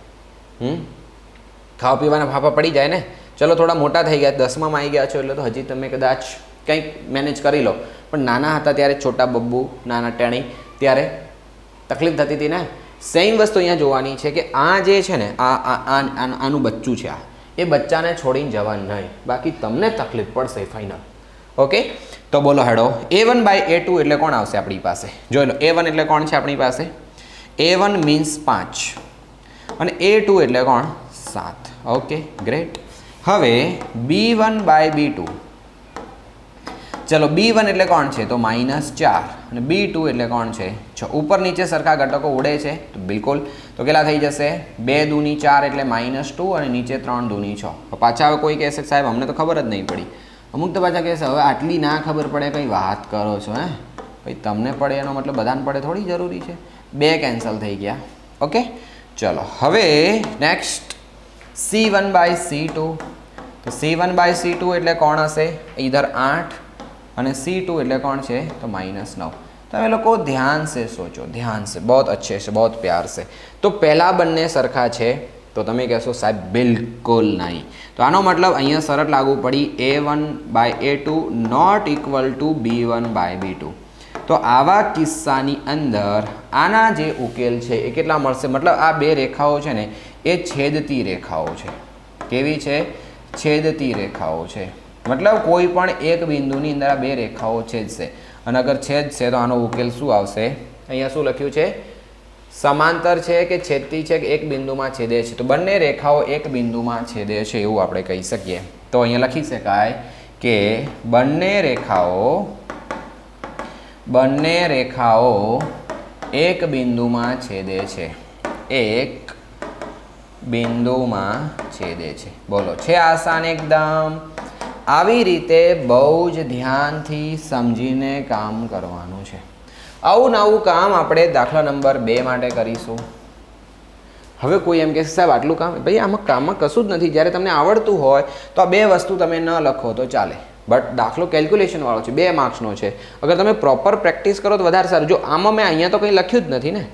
ખાવા પીવાના ફાફા પડી જાય ને. ચલો થોડા મોટા થઈ ગયા, 10માં આવી ગયા છો એટલે તો હજી તમે કદાચ કંઈક મેનેજ કરી લો, પણ નાના હતા ત્યારે છોટા બબ્બુ, નાના ટેણી, ત્યારે તકલીફ થતી હતી ને. સેમ વસ્તુ અહીંયા જોવાની છે કે આ જે છે ને આનું બચ્ચું છે, આ એ બચ્ચાને છોડીને જવાનું નહીં, બાકી તમને તકલીફ પડશે ફાઇનલ. ઓકે, તો બોલો હેડો. a1/a2 એટલે કોણ આવશે આપણી પાસે? જોઈ લો, a1 એટલે કોણ છે આપણી પાસે? a1 મીન્સ 5 અને a2 એટલે કોણ? 7. Okay great. હવે b1/b2, ચલો b1 એટલે કોણ છે? તો -4 અને b2 એટલે કોણ છે? 6. ઉપર નીચે સરખા ઘટકો ઉડે છે તો બિલકુલ. તો કેટલા થઈ જશે? 2 દૂની 4 એટલે -2 અને નીચે 3 દૂની 6. પાછા હવે કોઈ કહેશે સાહેબ અમને તો ખબર જ નહીં પડી. અમુક તો પાછા કહેશે હવે આટલી ના ખબર પડે કઈ વાત કરો છો હે ભાઈ? તમને પડે એનો મતલબ બધાને પડે થોડી જરૂરી છે. 2 કેન્સલ થઈ ગયા. ઓકે ચલો હવે નેક્સ્ટ c1/c2. તો c1/c2 એટલે કોણ હશે? ઈધર 8 અને c2 એટલે કોણ છે? તો -9. તમે લોકો ધ્યાન से सोचो, ध्यान से, बहुत अच्छे से, बहुत प्यार से. તો પહેલા બંને સરખા છે તો તમે કહેશો સાહેબ બિલકુલ નહીં. તો આનો મતલબ અહીંયા શરત લાગુ પડી a1/a2 ≠ b1/b2. તો આવા કિસ્સાની અંદર આના જે ઉકેલ છે એ કેટલા મળશે? મતલબ આ બે રેખાઓ છે ને એ છેદતી રેખાઓ છે. કેવી છે? છેદતી રેખાઓ છે. મતલબ કોઈ પણ એક બિંદુની અંદર આ બે રેખાઓ છેદશે અને અગર છેદશે તો આનો ઉકેલ શું આવશે? અહીંયા શું લખ્યું છે? સમાંતર છે કે છેદતી છે કે એક બિંદુમાં છેદે છે? તો બંને રેખાઓ એક બિંદુમાં છેદે છે એવું આપણે કહી શકીએ. તો અહીંયા લખી શકાય કે બંને રેખાઓ એક બિંદુમાં છેદે છે. એક બિંદુમાં છેદે છે. બોલો, છે આસાન એકદમ? આવી રીતે બહુ જ ધ્યાનથી સમજીને કામ કરવાનું છે. આવું નવું કામ આપણે દાખલા નંબર 2 માટે કરીશું. હવે કોઈ એમ કહે સાહેબ આટલું કામ? ભાઈ આમાં કામમાં કશું જ નથી. જ્યારે તમને આવડતું હોય તો આ બે વસ્તુ તમે ન લખો તો ચાલે, બટ દાખલો કેલ્ક્યુલેશન વાળો છે, 2 માર્ક્સનો છે. અગર તમે પ્રોપર પ્રેક્ટિસ કરો તો વધારે સારું. જો આમાં મેં અહીંયા તો કંઈ લખ્યું જ નથી ને,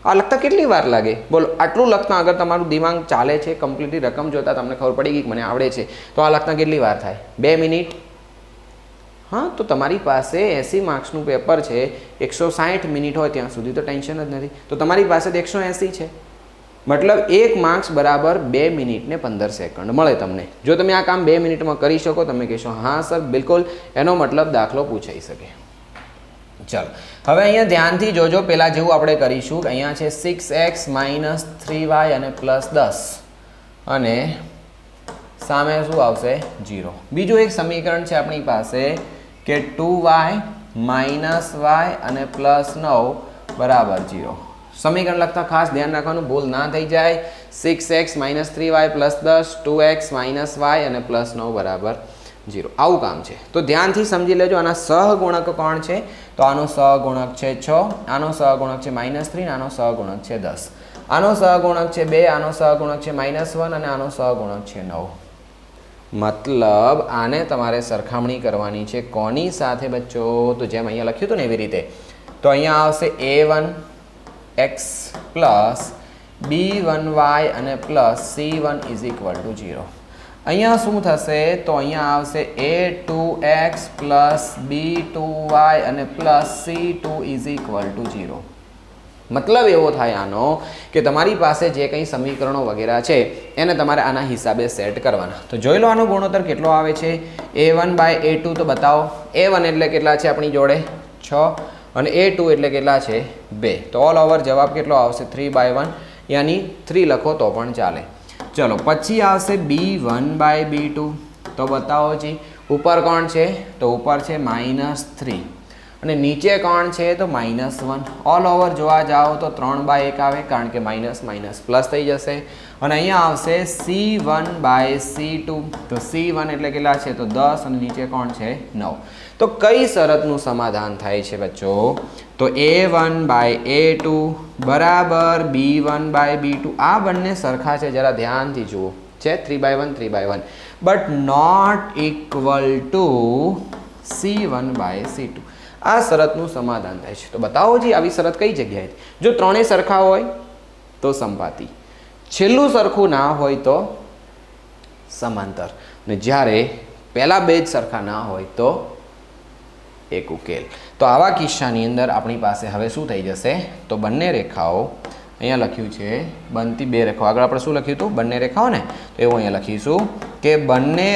આ લખતા કેટલી વાર લાગે? બોલો, આટલું લખતા અગર તમારું દિમાગ ચાલે છે, કમ્પ્લીટલી રકમ જોતા તમને ખબર પડી ગઈ કે મને આવડે છે, તો આ લખતા કેટલી વાર થાય? 2 મિનિટ. હા, તો તમારી પાસે 80 માર્ક્સનું પેપર છે, 160 મિનિટ હોય ત્યાં સુધી તો ટેન્શન જ નથી. તો તમારી પાસે 180 છે, મતલબ 1 માર્ક્સ બરાબર 2 મિનિટ ને 15 સેકન્ડ મળે તમને. જો તમે આ કામ 2 મિનિટમાં કરી શકો, તમે કહેશો હા સર બિલકુલ, એનો મતલબ દાખલો પૂછાઈ શકે. ચલો હવે અહીંયા ધ્યાનથી જોજો. પહેલાં જેવું આપણે કરીશું કે અહીંયા છે 6x - 3y અને +10 અને સામે શું આવશે? 0. બીજું એક સમીકરણ છે આપણી પાસે કે 2y - y અને +9 = 0. સમીકરણ લખતા ખાસ ધ્યાન રાખવાનું, ભૂલ ના થઈ જાય. 6x - 3y + 10, 2x - y અને +9 = 0 આવું કામ છે। તો ધ્યાનથી સમજી લેજો। આના સહગુણક કોણ છે? તો આનો સહગુણક છે 6, આનો સહગુણક છે -3, આનો સહગુણક છે 10, આનો સહગુણક છે 2, આનો સહગુણક છે -1 અને આનો સહગુણક છે 9। મતલબ આને તમારે સરખામણી કરવાની છે કોની સાથે બચ્ચો? તો જેમ અહીંયા લખ્યું હતું ને એવી રીતે। તો અહીંયા આવશે a1x પ્લસ b1y અને પ્લસ c1 = 0। અહીંયા શું થશે? તો અહીંયા આવશે a2x પ્લસ b2y અને પ્લસ c2 = 0। મતલબ એવો થાય આનો કે તમારી પાસે જે કંઈ સમીકરણો વગેરે છે એને તમારે આના હિસાબે સેટ કરવાના। તો જોઈ લો આનો ગુણોત્તર કેટલો આવે છે? a1/a2 તો બતાવો। a1 એટલે કેટલા છે આપણી જોડે? 6 અને a2 એટલે કેટલા છે? 2। તો ઓલ ઓવર જવાબ કેટલો આવશે? 3/1 યાની 3 લખો તો પણ ચાલે। ચલો પછી આવશે b1/b2 તો બતાવો જી। ઉપર કોણ છે? તો ઉપર છે -3 અને નીચે કોણ છે? તો -1। ઓલ ઓવર જોવા જાઓ તો 3/1 આવે કારણ કે માઇનસ માઇનસ પ્લસ થઈ જશે। અને અહીંયા આવશે c1/c2 તો c1 એટલે કેટલા છે? તો 10 અને નીચે કોણ છે? 9। તો કઈ શરતનું સમાધાન થાય છે બચ્ચો? તો a1/a2 બરાબર b1/b2 આ બંને સરખા છે, જરા ધ્યાનથી જુઓ છે 3/1 3/1 but not equal to c1/c2 આ શરતનું સમાધાન થાય છે। તો બતાવો જી આવી શરત કઈ જગ્યાએ? જો ત્રણેય સરખા હોય તો સંપાતી, છેલ્લું સરખું ના હોય તો સમાંતર, અને જ્યારે પહેલા બે જ સરખા ના હોય તો એક ઉકેલ। તો આવા કિસ્સાની અંદર આપણી પાસે હવે શું થઈ જશે? તો બંને રેખાઓ અહીંયા લખ્યું છે બનતી બે રેખાઓ, આગળ આપણે શું લખ્યું હતું? બંને રેખાઓ ને, તો એવું અહીંયા લખીશું કે બંને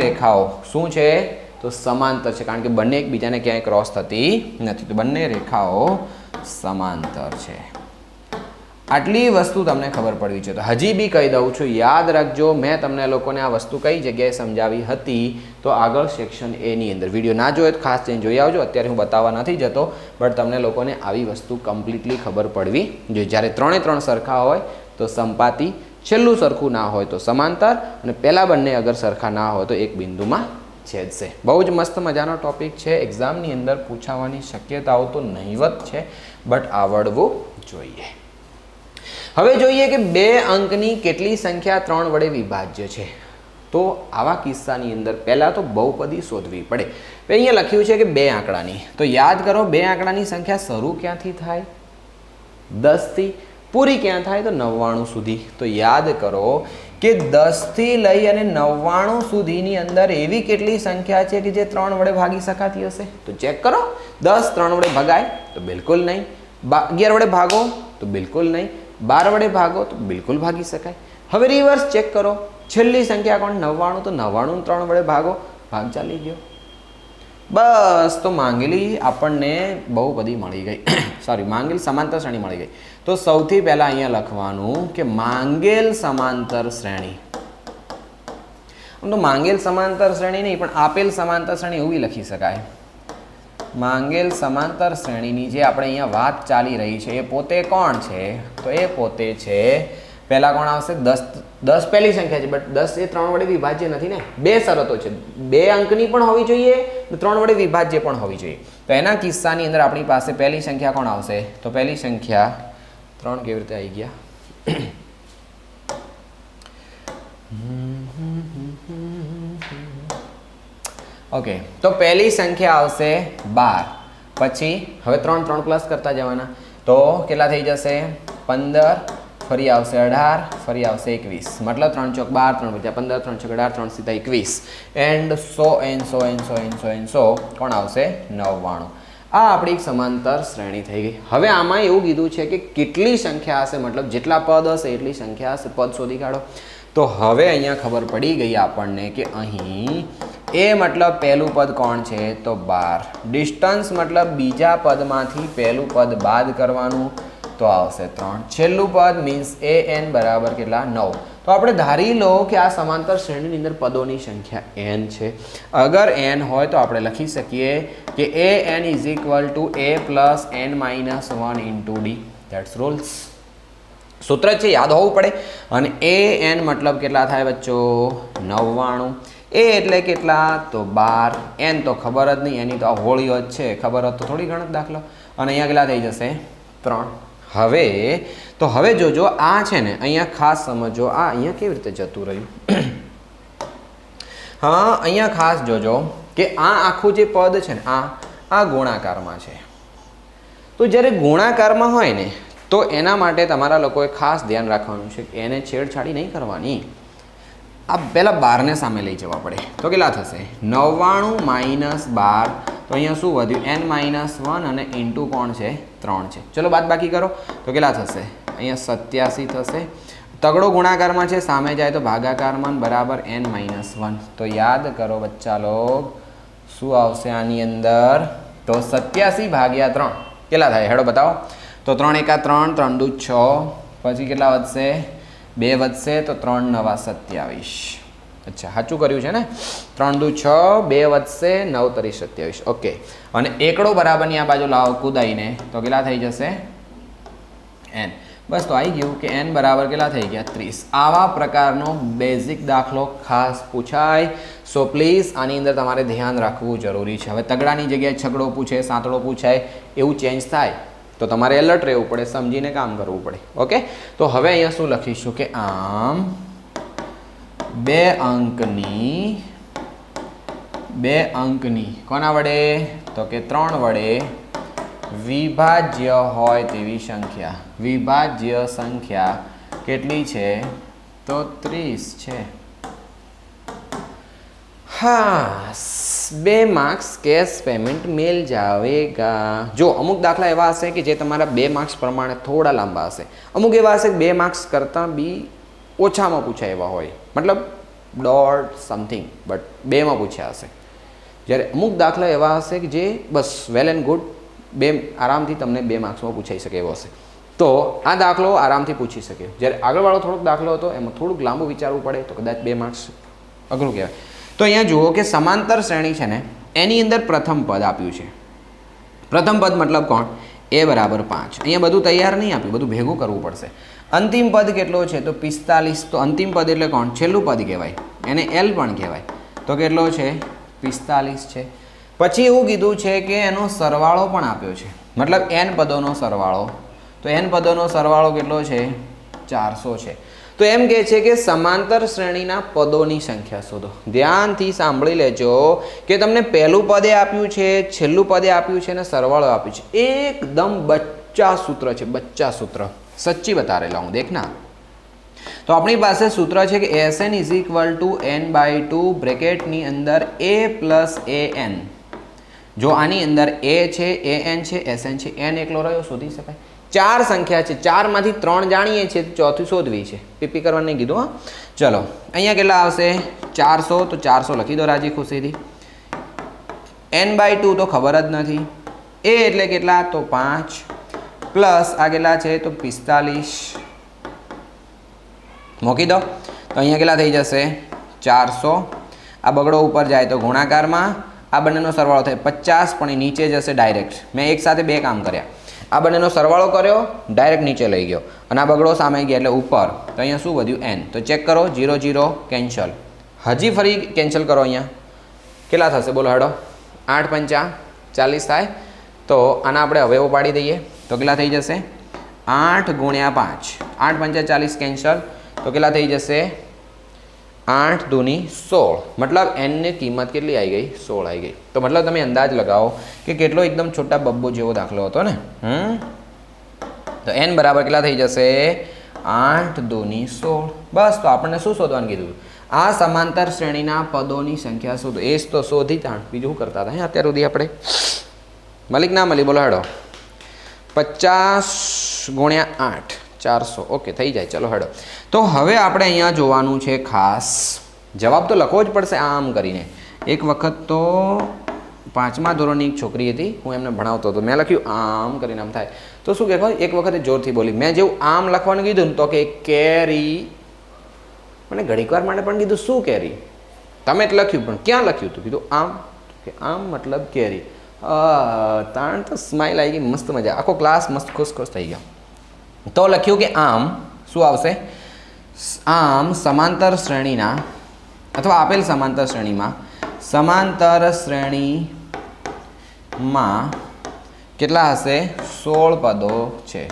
રેખાઓ શું છે? તો સમાંતર છે કારણ કે બંને એકબીજાને ક્યાંય ક્રોસ થતી નથી, તો બંને રેખાઓ સમાંતર છે। આટલી વસ્તુ તમને ખબર પડવી છે। તો હજી બી કહી દઉં છું, યાદ રાખજો મેં તમને લોકોને આ વસ્તુ કઈ જગ્યાએ સમજાવી હતી તો આગળ સેક્શન એ ની અંદર। વિડીયો ના જોયો તો ખાસ જઈને જોઈ આવજો, અત્યારે હું બતાવવા નથી જતો, બટ તમને લોકોને આવી વસ્તુ કમ્પ્લીટલી ખબર પડવી જોઈએ। જ્યારે ત્રણે ત્રણ સરખા હોય તો સંપાતી, છેલ્લું સરખું ના હોય તો સમાંતર, અને પહેલા બંને અગર સરખા ના હોય તો એક બિંદુમાં છેદશે। બહુ જ મસ્ત મજાનો ટોપિક છે, એક્ઝામની અંદર પૂછાવાની શક્યતાઓ તો નહીવત છે, બટ આવડવું જોઈએ। હવે જોઈએ કે 2 અંકની કેટલી સંખ્યા 3 વડે વિભાજ્ય છે। તો આવા કિસ્સાની અંદર પહેલાં તો બહુપદી શોધવી પડે। અહીંયા લખ્યું છે કે 2 આંકડાની, તો યાદ કરો 2 આંકડાની સંખ્યા શરૂ ક્યાંથી થાય? 10 થી। પૂરી ક્યાં થાય? તો 99 સુધી। તો યાદ કરો કે 10 થી લઈ અને 99 સુધીની અંદર એવી કેટલી સંખ્યા છે કે જે 3 વડે ભાગી શકાતી હશે? તો ચેક કરો। 10 3 વડે ભગાય? તો બિલકુલ નહીં। 11 વડે ભાગો? તો બિલકુલ નહીં। 12 વડે ભાગો? તો બિલકુલ ભાગી શકાય। હવે રિવર્સ ચેક કરો, છેલ્લી સંખ્યા કોણ? 99, તો 99 3 વડે ભાગો, ભાગ ચાલી ગયો। બસ, તો માંગેલી આપણને બહુપદી મળી ગઈ, સોરી માંગેલ સમાંતર શ્રેણી મળી ગઈ। તો સૌથી પહેલા અહીંયા લખવાનું કે માંગેલ સમાંતર શ્રેણી, આમ તો માંગેલ સમાંતર શ્રેણી નહીં પણ આપેલ સમાંતર શ્રેણી એવું લખી શકાય। માંગેલ સમાંતર શ્રેણીની જે આપણે અહીંયા વાત ચાલી રહી છે એ પોતે કોણ છે? તો એ પોતે છે, પહેલા કોણ આવશે? 10 પહેલી સંખ્યા છે, બટ 10 એ 3 વડે વિભાજ્ય નથી ને। બે શરતો છે, 2 અંકની પણ હોવી જોઈએ, 3 વડે વિભાજ્ય પણ હોવી જોઈએ। તો એના કિસ્સાની અંદર આપણી પાસે પહેલી સંખ્યા કોણ આવશે? તો પહેલી સંખ્યા 3 કેવી રીતે આવી ગયા? ઓકે, તો પહેલી સંખ્યા આવશે 12, પછી હવે 3 3 પ્લસ કરતા જવાના, તો કેટલા થઈ જશે? 15, ફરી આવશે 18, ફરી આવશે 21, મતલબ 3 ચોક 12, 3 × 15, 3 ચોક 18, 3 સીધા 21 એન્ડ સો કોણ આવશે? 99। આ આપણી એક સમાંતર શ્રેણી થઈ ગઈ। હવે આમાં એવું કીધું છે કે કેટલી સંખ્યા હશે, મતલબ જેટલા પદ હશે એટલી સંખ્યા હશે, પદ શોધી કાઢો। તો હવે અહીંયા ખબર પડી ગઈ આપણને કે અહીં એ મતલબ પહેલું પદ કોણ છે? તો 12, ડિસ્ટન્સ મતલબ બીજા પદમાંથી પહેલું પદ બાદ કરવાનું, તો આવશે 3, છેલ્લું પદ મીન્સ an બરાબર કેટલા? 9। તો આપણે ધારી લો કે આ સમાંતર શ્રેણીની અંદર પદોની સંખ્યા n છે। અગર n હોય તો આપણે લખી શકીએ કે an = a + n - 1 × d, that's rules. સૂત્ર છે યાદ હોવું પડે. અને AN મતલબ કેટલા થાય બચ્ચો? 99. એ એટલે કેટલા? તો 12. N તો ખબર જ નહીં, એની તો આ હોળીઓ જ છે, ખબર હોત તો થોડી ગણત દાખલો. અને અહીંયા કેટલા થઈ જશે? 3. હવે જોજો આ છે ને અહીંયા ખાસ સમજો, આ અહીંયા કેવી રીતે જતું રહ્યું. હા, અહીંયા ખાસ જોજો કે આ આખું જે પદ છે ને આ ગુણાકારમાં છે. તો જ્યારે ગુણાકારમાં હોય ને તો એના માટે તમારા લોકોએ ખાસ ધ્યાન રાખવાનું છે કે એને છેડછાડી નહીં કરવાની. આ પહેલાં 12ને સામે લઈ જવા પડે તો કેટલા થશે? 99 - 12. તો અહીંયા શું વધ્યું? n-1 અને ઇન્ટુ કોણ છે? 3 છે. ચલો બાદ બાકી કરો તો કેટલા થશે? અહીંયા 87 થશે. તગડો ગુણાકારમાં છે, સામે જાય તો ભાગાકારમાં બરાબર n-1. તો યાદ કરો બચ્ચા લોગ, શું આવશે આની અંદર? તો 87 ભાગ્યા 3 કેટલા થાય? હેડો બતાવો. તો 3 × 3 = 3 × 2 = 6. પછી કેટલા વધશે? 2 વધશે તો 3 × 9 = 27. અચ્છા, સાચું કર્યું છે ને? 3 × 2 = 6, 2 વધશે 9 × 3 = 27. ઓકે. અને એકડો બરાબરની આ બાજુ લાવો કુદાઈને તો કેટલા થઈ જશે? n. બસ તો આવી ગયું કે n બરાબર કેટલા થઈ ગયા? 30. આવા પ્રકારનો બેઝિક દાખલો ખાસ પૂછાય. સો પ્લીઝ આની અંદર તમારે ધ્યાન રાખવું જરૂરી છે. હવે તગડાની જગ્યાએ છગડો પૂછે, સાંતળો પૂછાય, એવું ચેન્જ થાય તો તમારે એલર્ટ રહેવું પડે, સમજીને કામ કરવું પડે. ઓકે. તો હવે અહીંયા શું લખીશું કે આમ 2 અંકની કોના વડે? તો કે 3 વડે વિભાજ્ય હોય તેવી સંખ્યા. વિભાજ્ય સંખ્યા કેટલી છે? તો 30 છે. હા, 2 માર્ક્સ કેશ પેમેન્ટ મિલ જાવેગા. જો અમુક દાખલા એવા હશે કે જે તમારા 2 માર્ક્સ પ્રમાણે થોડા લાંબા હશે. અમુક એવા હશે કે 2 માર્ક્સ કરતાં બી ઓછામાં પૂછાય એવા હોય, મતલબ ડોટ સમથિંગ, બટ 2માં પૂછ્યા હશે. જ્યારે અમુક દાખલા એવા હશે કે જે બસ વેલ એન્ડ ગુડ, 2 આરામથી તમને 2 માર્ક્સમાં પૂછાઈ શકે એવો હશે. તો આ દાખલો આરામથી પૂછી શકે. જ્યારે આગળવાળો થોડોક દાખલો હતો એમાં થોડુંક લાંબુ વિચારવું પડે તો કદાચ 2 માર્ક્સ અઘરું કહેવાય. તો અહીંયા જુઓ કે સમાંતર શ્રેણી છે ને એની અંદર પ્રથમ પદ આપ્યું છે. પ્રથમ પદ મતલબ કોણ? a = 5. અહીંયા બધું તૈયાર નહીં આપ્યું, બધું ભેગું કરવું પડશે. અંતિમ પદ કેટલો છે? તો 45. તો અંતિમ પદ એટલે કોણ? છેલ્લું પદ કહેવાય, એને L પણ કહેવાય. તો કેટલો છે? 45 છે. પછી એવું કીધું છે કે એનો સરવાળો પણ આપ્યો છે, મતલબ n પદોનો સરવાળો. તો n પદોનો સરવાળો કેટલો છે? 400 છે. તો એમ કહે છે કે સમાંતર શ્રેણીના પદોની સંખ્યા શોધો. ધ્યાનથી સાંભળી લેજો કે તમને પહેલું પદે આપ્યું છે, છેલ્લું પદે આપ્યું છે અને સરવાળો આપ્યું છે. એકદમ બચ્ચા સૂત્ર છે, બચ્ચા સૂત્ર. સચ્ચી બતા રહેલા હું, દેખના. તો આપણી પાસે સૂત્ર છે કે Sn = n/2 બ્રેકેટની અંદર a + an. જો આની અંદર a છે, an છે, Sn છે, n એકલો રહ્યો શોધી શકાય. 4 સંખ્યા છે, 4 માંથી 3 જાણીએ છીએ, ચોથી શોધવી છે. પીપી કરવાનું નહીં કીધું. હા, ચલો અહીંયા કેટલા આવશે? 400. તો 400 લખી દો રાજી ખુશીથી. n/2 તો ખબર જ નથી. a એટલે કેટલા? તો 5 પ્લસ આ કેટલા છે? તો 45 મૂકી દો. તો અહીંયા કેટલા થઈ જશે? 400. આ બગડો ઉપર જાય તો ગુણાકારમાં આ બંનેનો સરવાળો થાય 50, પણ એ નીચે જશે ડાયરેક્ટ. મેં એક સાથે 2 કામ કર્યા. આ બંનેનો સરવાળો કર્યો, ડાયરેક્ટ નીચે લઈ ગયો, અને આ બગડો સામે ગયા એટલે ઉપર. તો અહીંયા શું વધ્યું? n. તો ચેક કરો, 0 0 કેન્સલ. હજી ફરી કેન્સલ કરો. અહીંયા કેટલા થશે? બોલો હેડો. 8 × 5 = 40 થાય. તો આના આપણે અવયવો પાડી દઈએ તો કેટલા થઈ જશે? 8 × 5. 8 × 5 = 40 કેન્સલ. તો કેટલા થઈ જશે? 8 × 2 = 16. મતલબ n ની કિંમત કેટલી આવી ગઈ? 16 આવી ગઈ. તો મતલબ તમે અંદાજ લગાવો કે કેટલો એકદમ છોટા બબ્બો જેવો દાખલો હતો ને. તો n બરાબર કેટલા થઈ જશે? 8 × 2 = 16. બસ. તો આપણને શું શોધવાનું કીધું? આ સમાંતર શ્રેણીના પદોની સંખ્યા શોધો. એ જ તો શોધી તાણ, બીજું શું કરતા હતા અત્યાર સુધી આપણે? મલિક ના મળી? બોલો હેડો. 50 × 8 400. ઓકે, થઈ જાય. ચલો હેડો. તો હવે આપણે અહીંયા જોવાનું છે ખાસ, જવાબ તો લખવો જ પડશે આમ કરીને. એક વખત તો 5મા ધોરણની એક છોકરી હતી, હું એમને ભણાવતો હતો, મેં લખ્યું આમ કરીને આમ થાય. તો શું કહેવાય? એક વખતે જોરથી બોલી. મેં જેવું આમ લખવાનું કીધું ને તો કે કેરી. મને ઘડીક વાર માટે પણ કીધું શું કેરી? તમે જ લખ્યું, પણ ક્યાં લખ્યું હતું? કીધું આમ. કે આમ મતલબ કેરી. તાણ તો સ્માઇલ આવી ગઈ, મસ્ત મજા. આખો ક્લાસ મસ્ત ખુશ ખુશ થઈ ગયો. તો લખ્યું કે આમ શું આવશે? આમ સમાંતર શ્રેણીના અથવા આપેલ સમાંતર શ્રેણીમાં કેટલા હશે? 16 પદો છે.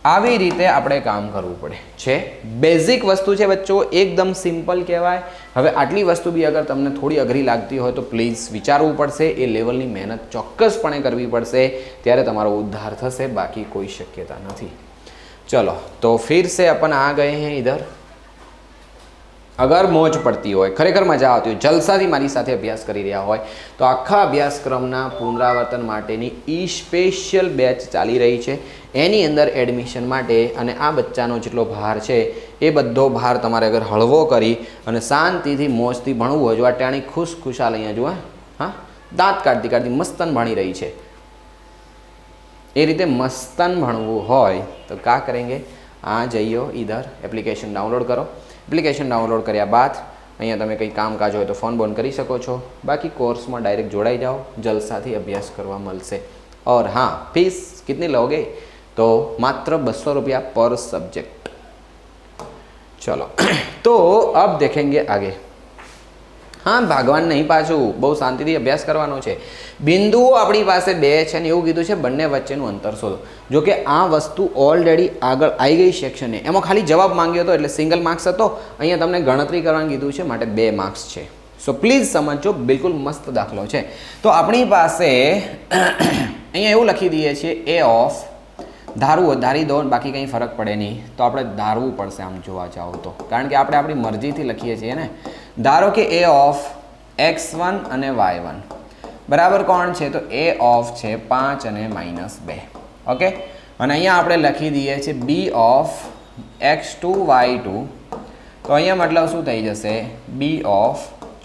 આવી રીતે આપણે કામ કરવું પડે છે. બેઝિક વસ્તુ છે બચ્ચો, એકદમ સિમ્પલ કહેવાય. હવે આટલી વસ્તુ બી અગર તમને થોડી અઘરી લાગતી હોય તો પ્લીઝ વિચારવું પડશે, એ લેવલની મહેનત ચોક્કસપણે કરવી પડશે, ત્યારે તમારો ઉદ્ધાર થશે, બાકી કોઈ શક્યતા નથી. चलो तो फिर से अपन आ गए हैं इधर. अगर मौज पड़ती हो, खरेखर मजा आती हो, जलसाथी मारी साथे अभ्यास करी रह्या होय तो आखा अभ्यासक्रमना पुनरावर्तन माटेनी ई स्पेशियल बेच चाली रही है. एनी अंदर एडमिशन माटे अने आ बच्चानो जेटलो भार छे ए बधो भार तमारे अगर हळवो करी अने शांतिथी मोजथी भणवुं होय, जो आ टाणी खुशखुशाल अहींया जुओ, हाँ दांत काढती काढती मस्तन भणी रही है. ए रीते मस्तन भणवुं होय तो क्या करेंगे? आ जाइयो इधर, एप्लिकेशन डाउनलॉड करो. एप्लिकेशन डाउनलॉड कर्या बाद अहींया तमे कंई कामकाज होय तो फोन बोन करी शको छो. बाकी कोर्स में डायरेक्ट जोड़ाई जाओ, जलसाथी अभ्यास करवा मळशे. और हाँ, फीस कितनी लोगे? तो मात्र 200 रुपया पर सब्जेक्ट. चलो तो अब देखेंगे आगे. हाँ भागवान नहीं पाछू, बहु शांति अभ्यास करवानो छे. बिंदुओं अपनी पास 2 छे ने एवुं कीधुं छे बंने वच्चेनुं अंतर शोधो. जो कि आ वस्तु ऑलरेडी आगळ आई गई सेक्शन ने, एमां खाली जवाब मांग्यो हतो एटले सिंगल मार्क्स हतो. अहींया तमने गणतरी करवानुं कीधुं छे माटे 2 मार्क्स छे. सो प्लीज समझो, बिल्कुल मस्त दाखलो छे. तो अपनी पासे अहींया एवुं लखी दीए छीए ए ऑफ, धारी दो, बाकी कंई फरक पड़े नहीं, तो आपणे धारवुं पड़शे आम जोवा जाओ तो, कारण के आपणे आपणी मरजीथी लखीए छीए ने. धारो कि ए ऑफ x1 અને y1 बराबर कोण छे? तो ए ऑफ छे 5 અને -2. ओके, અને અહીંયા આપણે લખી દઈએ છે b ऑफ x2 y2. તો અહીંયા મતલબ શું થઈ જશે? b ऑफ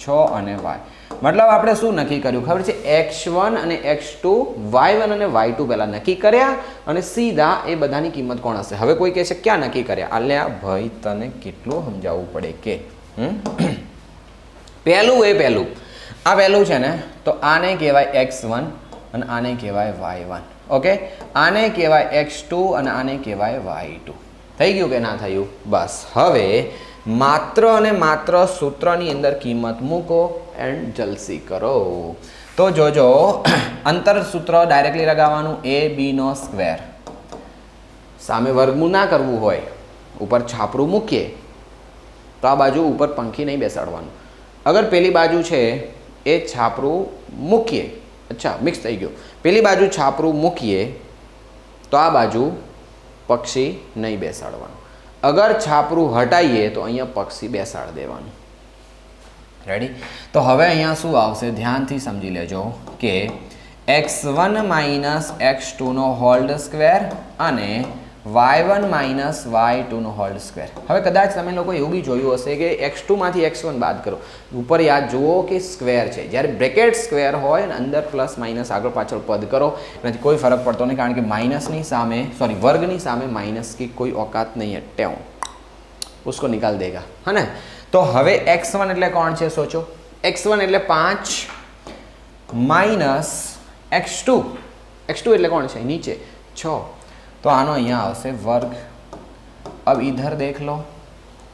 6 અને y. मतलब આપણે શું નક્કી કર્યું ખબર છે? x1 અને x2, y1 અને y2 પહેલા નક્કી કર્યા અને સીધા એ બધાની કિંમત કોણ હશે? હવે કોઈ કહે છે ક્યાં નક્કી કર્યા? આલ્યા ભાઈ તને કેટલું સમજાવવું પડે કે પહેલું એ પહેલું આ પહેલું છે ને, તો આને કહેવાય x1 અને આને કહેવાય y1. ઓકે, આને કહેવાય x2 અને આને કહેવાય y2. થઈ ગયું કે ના થયું? બસ હવે માત્ર અને માત્ર સૂત્રની અંદર કિંમત મૂકો એન્ડ જલસી કરો. તો જોજો, અંતર સૂત્ર ડાયરેક્ટલી લગાવવાનું, a b નો સ્ક્વેર. સામે વર્ગમૂળ ના કરવું હોય, ઉપર છાપરું મૂકીએ તો આ બાજુ ઉપર પંખી નહીં બેસાડવાનું. अगर पेली बाजू है ए छापरू मूकीए, अच्छा मिक्स थी गयो, पेली बाजू छापरू मूकीए तो आ बाजू पक्षी नहीं बेसाड़वानुं. अगर छापरू हटाइए तो अहींया पक्षी बेसाड़ देवानुं. रेडी? तो हवे अहींया शुं आवशे? ध्यानथी समजी लेजो कि x1 - x2 no whole square अने y1 - y2 નો હોલ સ્ક્વેર. હવે કદાચ તમે લોકો એવું બી જોયું હશે કે x2 માંથી x1 બાદ કરો, ઉપર યાદ જુઓ કે સ્ક્વેર છે, જ્યારે બ્રેકેટ સ્ક્વેર હોય અને અંદર પ્લસ માઇનસ આગળ પાછળ પદ કરો, એનાથી કોઈ ફરક પડતો નહીં, કારણ કે માઇનસની સામે વર્ગની સામે માઇનસ की कोई औकात नहीं है. टेव उसको निकाल देगा, है ना? तो હવે x1 એટલે કોણ છે? સોચો. x1 એટલે 5 માઇનસ x2 એટલે કોણ છે? નીચે 6. तो आनो यहाँ आवशे वर्ग. अब इधर देख लो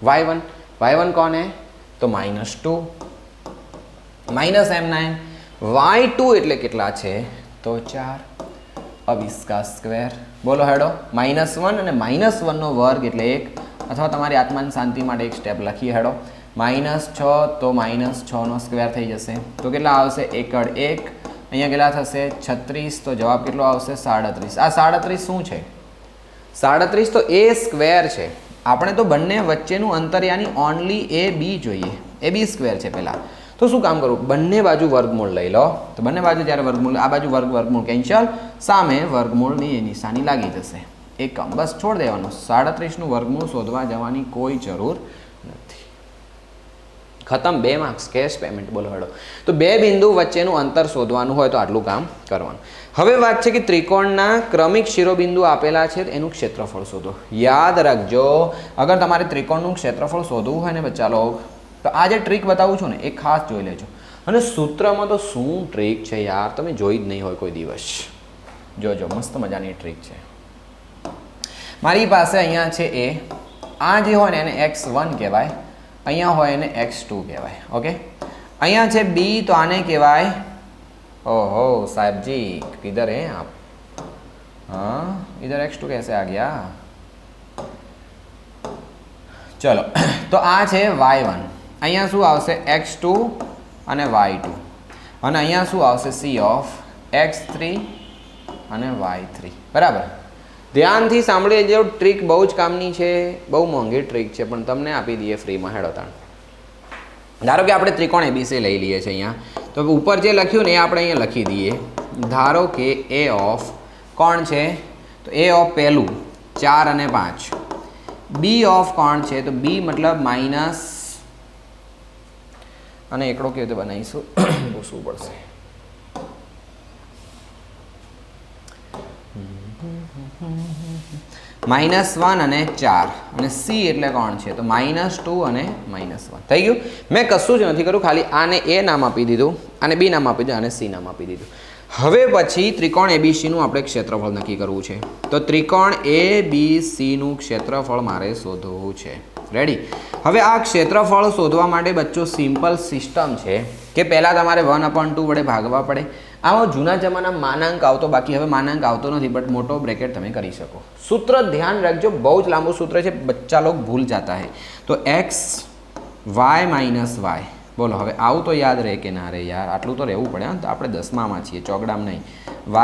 y1 कौन है? तो -2 -m9. y2 એટલે કેટલા છે? तो 4. अब इसका स्क्वेर बोलो हेडो. -1 અને -1 નો વર્ગ એટલે 1, अथवा तमारी आत्मानी शांति माटे एक स्टेप लखी हेडो. -6 तो -6 નો સ્ક્વેર થઈ જશે, तो કેટલા આવશે? 1 1. અહીંયા કેટલા થશે? 36. तो जवाब કેટલો આવશે? 37. આ 37 શું છે? 37 તો એ સ્ક્વેર છે. આપણે તો બંને વચ્ચેનું અંતર યાની ઓનલી એ બી જોઈએ. એ બી સ્ક્વેર છે પહેલાં. તો શું કામ કરું? બંને બાજુ વર્ગમૂળ લઈ લો. તો બંને બાજુ જ્યારે વર્ગમૂળ, આ બાજુ વર્ગમૂળ કેન્સલ, સામે વર્ગમૂળની નિશાની લાગી જશે. એકમ બસ છોડ દેવાનું. 37નું વર્ગમૂળ શોધવા જવાની કોઈ જરૂર નથી. खत्म. 2 मार्क्स कैश पेमेंट. बोलो हेडो. तो 2 बिंदु वच्चेनु अंतर शोधवानुं होय तो आटलुं काम करवानुं. हवे वात छे कि त्रिकोणना क्रमिक शिरोबिंदु आपेला छे एनुं क्षेत्रफळ शोधो. याद राखजो, अगर तमारे त्रिकोणनुं क्षेत्रफळ शोधवुं होय ने बच्चा लोग, तो आ जे ट्रीक बतावुं छुं ने ए खास जोई लेजो. अने सूत्रमां तो शुं ट्रीक छे यार, तमे जोई ज नहीं होय कोई दिवस. जोजो, मस्त मजानी ट्रीक छे. મારી પાસે અહીંયા છે એ, આ જે હોય ને એને x1 કહેવાય, અહીંયા હોય એને x2 કહેવાય. ઓકે, અહીંયા છે b તો આને કહેવાય, ओहो साहब जी किधर हैं आप? हाँ इधर x2 कैसे आ गया? चलो तो आ है y1, અહીંયા શું આવશે x2 અને y2, અને અહીંયા શું આવશે c ઓફ x3 અને y3. બરાબર, ધ્યાનથી સાંભળી લેજો. ટ્રીક બહુ જ કામની છે, બહુ મોંઘી ટ્રીક છે, પણ તમને આપી દઈએ ફ્રીમાં. હેડો તાણ. ધારો કે આપણે ત્રિકોણ એબીસી લઈ લઈએ છીએ અહીંયા, તો ઉપર જે લખ્યું ને એ આપણે અહીંયા લખી દઈએ. ધારો કે એ ઓફ કોણ છે? તો એ ઓફ પહેલું 4 અને 5. બી ઓફ કોણ છે? તો બી મતલબ માઇનસ, અને એકડો કેવી રીતે બનાવીશું પૂછવું પડશે. -1 અને 4, અને સી એટલે કોણ છે? તો -2 અને -1. થઈ ગયું? મેં કશું જ નથી કર્યું, ખાલી આને એ નામ આપી દીધું, આને બી નામ આપી દીધું, આને સી નામ આપી દીધું. હવે પછી ત્રિકોણ એબીસીનું આપણે ક્ષેત્રફળ નક્કી કરવું છે. તો ત્રિકોણ એબીસીનું ક્ષેત્રફળ મારે શોધવું છે. રેડી? હવે આ ક્ષેત્રફળ શોધવા માટે બચ્ચો સિમ્પલ સિસ્ટમ છે કે પહેલાં તમારે 1/2 વડે ભાગવા પડે. આમાં જૂના જમાનામાં માનાંક આવતો, બાકી હવે માનાંક આવતો નથી, બટ મોટો બ્રેકેટ તમે કરી શકો. સૂત્ર ધ્યાન રાખજો, બહુ જ લાંબુ સૂત્ર છે, બચ્ચા લોગ ભૂલ જાતા હૈ. તો x y માઇનસ વાય, બોલો હવે આવું તો યાદ રહે કે ના રહે યાર? આટલું તો રહેવું પડે. તો આપણે 10માં છીએ, ચોકડામાં નહીં.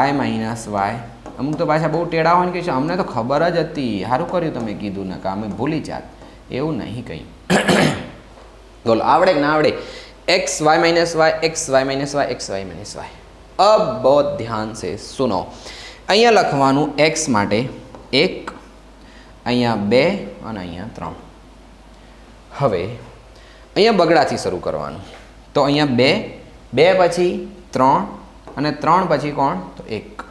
y માઇનસ વાય, અમુક તો પાછા બહુ ટેડા હોય ને કે અમને તો ખબર જ હતી, સારું કર્યું તમે કીધું ને, કાં અમે ભૂલી જાત. એવું નહીં કંઈ. બોલો આવડે કે ના આવડે? x y minus y, x y minus y, x y minus y. अब बहुत ध्यान से सुनो. અહીંયા લખવાનું x માટે 1, અહીંયા 2 અને અહીંયા 3. હવે અહીંયા બગડાથી શરૂ કરવાનું. તો અહીંયા 2, 2 પછી 3 અને 3 પછી કોણ? તો 1.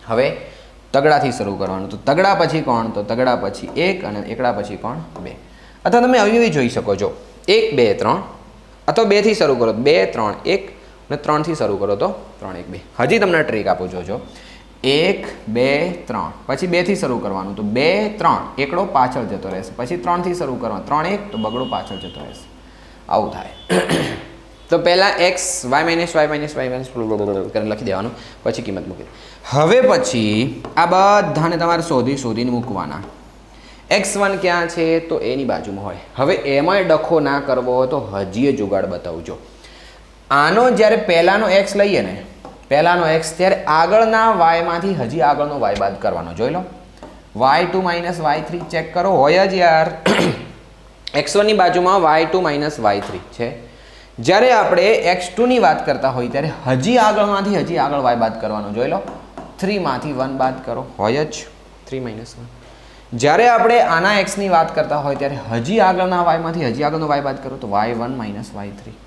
હવે તગડાથી શરૂ કરવાનું. તો તગડા પછી કોણ? તો તગડા પછી 1 અને એકડા પછી કોણ? 2. અથવા તમે આવી જોઈ શકો છો, 1 2 3, અથવા 2 થી શરૂ કરો, 2 3 1 અને 3 થી શરૂ કરો તો 3 1 2. હજી તમને ટ્રીક આપું જોજો. 1 2 3 પછી 2 થી શરૂ કરવાનું. તો 2 3 એકડો પાછળ જતો રહેશે. પછી 3 થી શરૂ કરવાનું, 3 1 તો બગડો પાછળ જતો રહેશે. આવું થાય. તો પહેલાં x y minus y minus y minus કરીને લખી દેવાનું, પછી કિંમત મૂકી. હવે પછી આ બધાને તમારે શોધીને મૂકવાના. x1 ક્યાં છે? તો એની બાજુમાં હોય. હવે એમાંય ડખો ના કરવો હોય તો હજી જુગાડ બતાવજો. આનો જ્યારે પહેલાંનો x લઈએ ને, પહેલાંનો x, ત્યારે આગળના y-માંથી હજી આગળનો y બાદ કરવાનો. જોઈ લો, y2 માઇનસ y3 ચેક કરો, હોય જ યાર. x1ની બાજુમાં y2 માઇનસ y3 છે. જ્યારે આપણે x2ની વાત કરતા હોય ત્યારે હજી આગળમાંથી હજી આગળ y બાદ કરવાનો. જોઈ લો, 3માંથી 1 બાદ કરો, હોય જ 3 માઇનસ 1. જ્યારે આપણે આના xની વાત કરતા હોય ત્યારે હજી આગળના y-માંથી હજી આગળનો y બાદ કરો, તો y1 માઇનસ y3.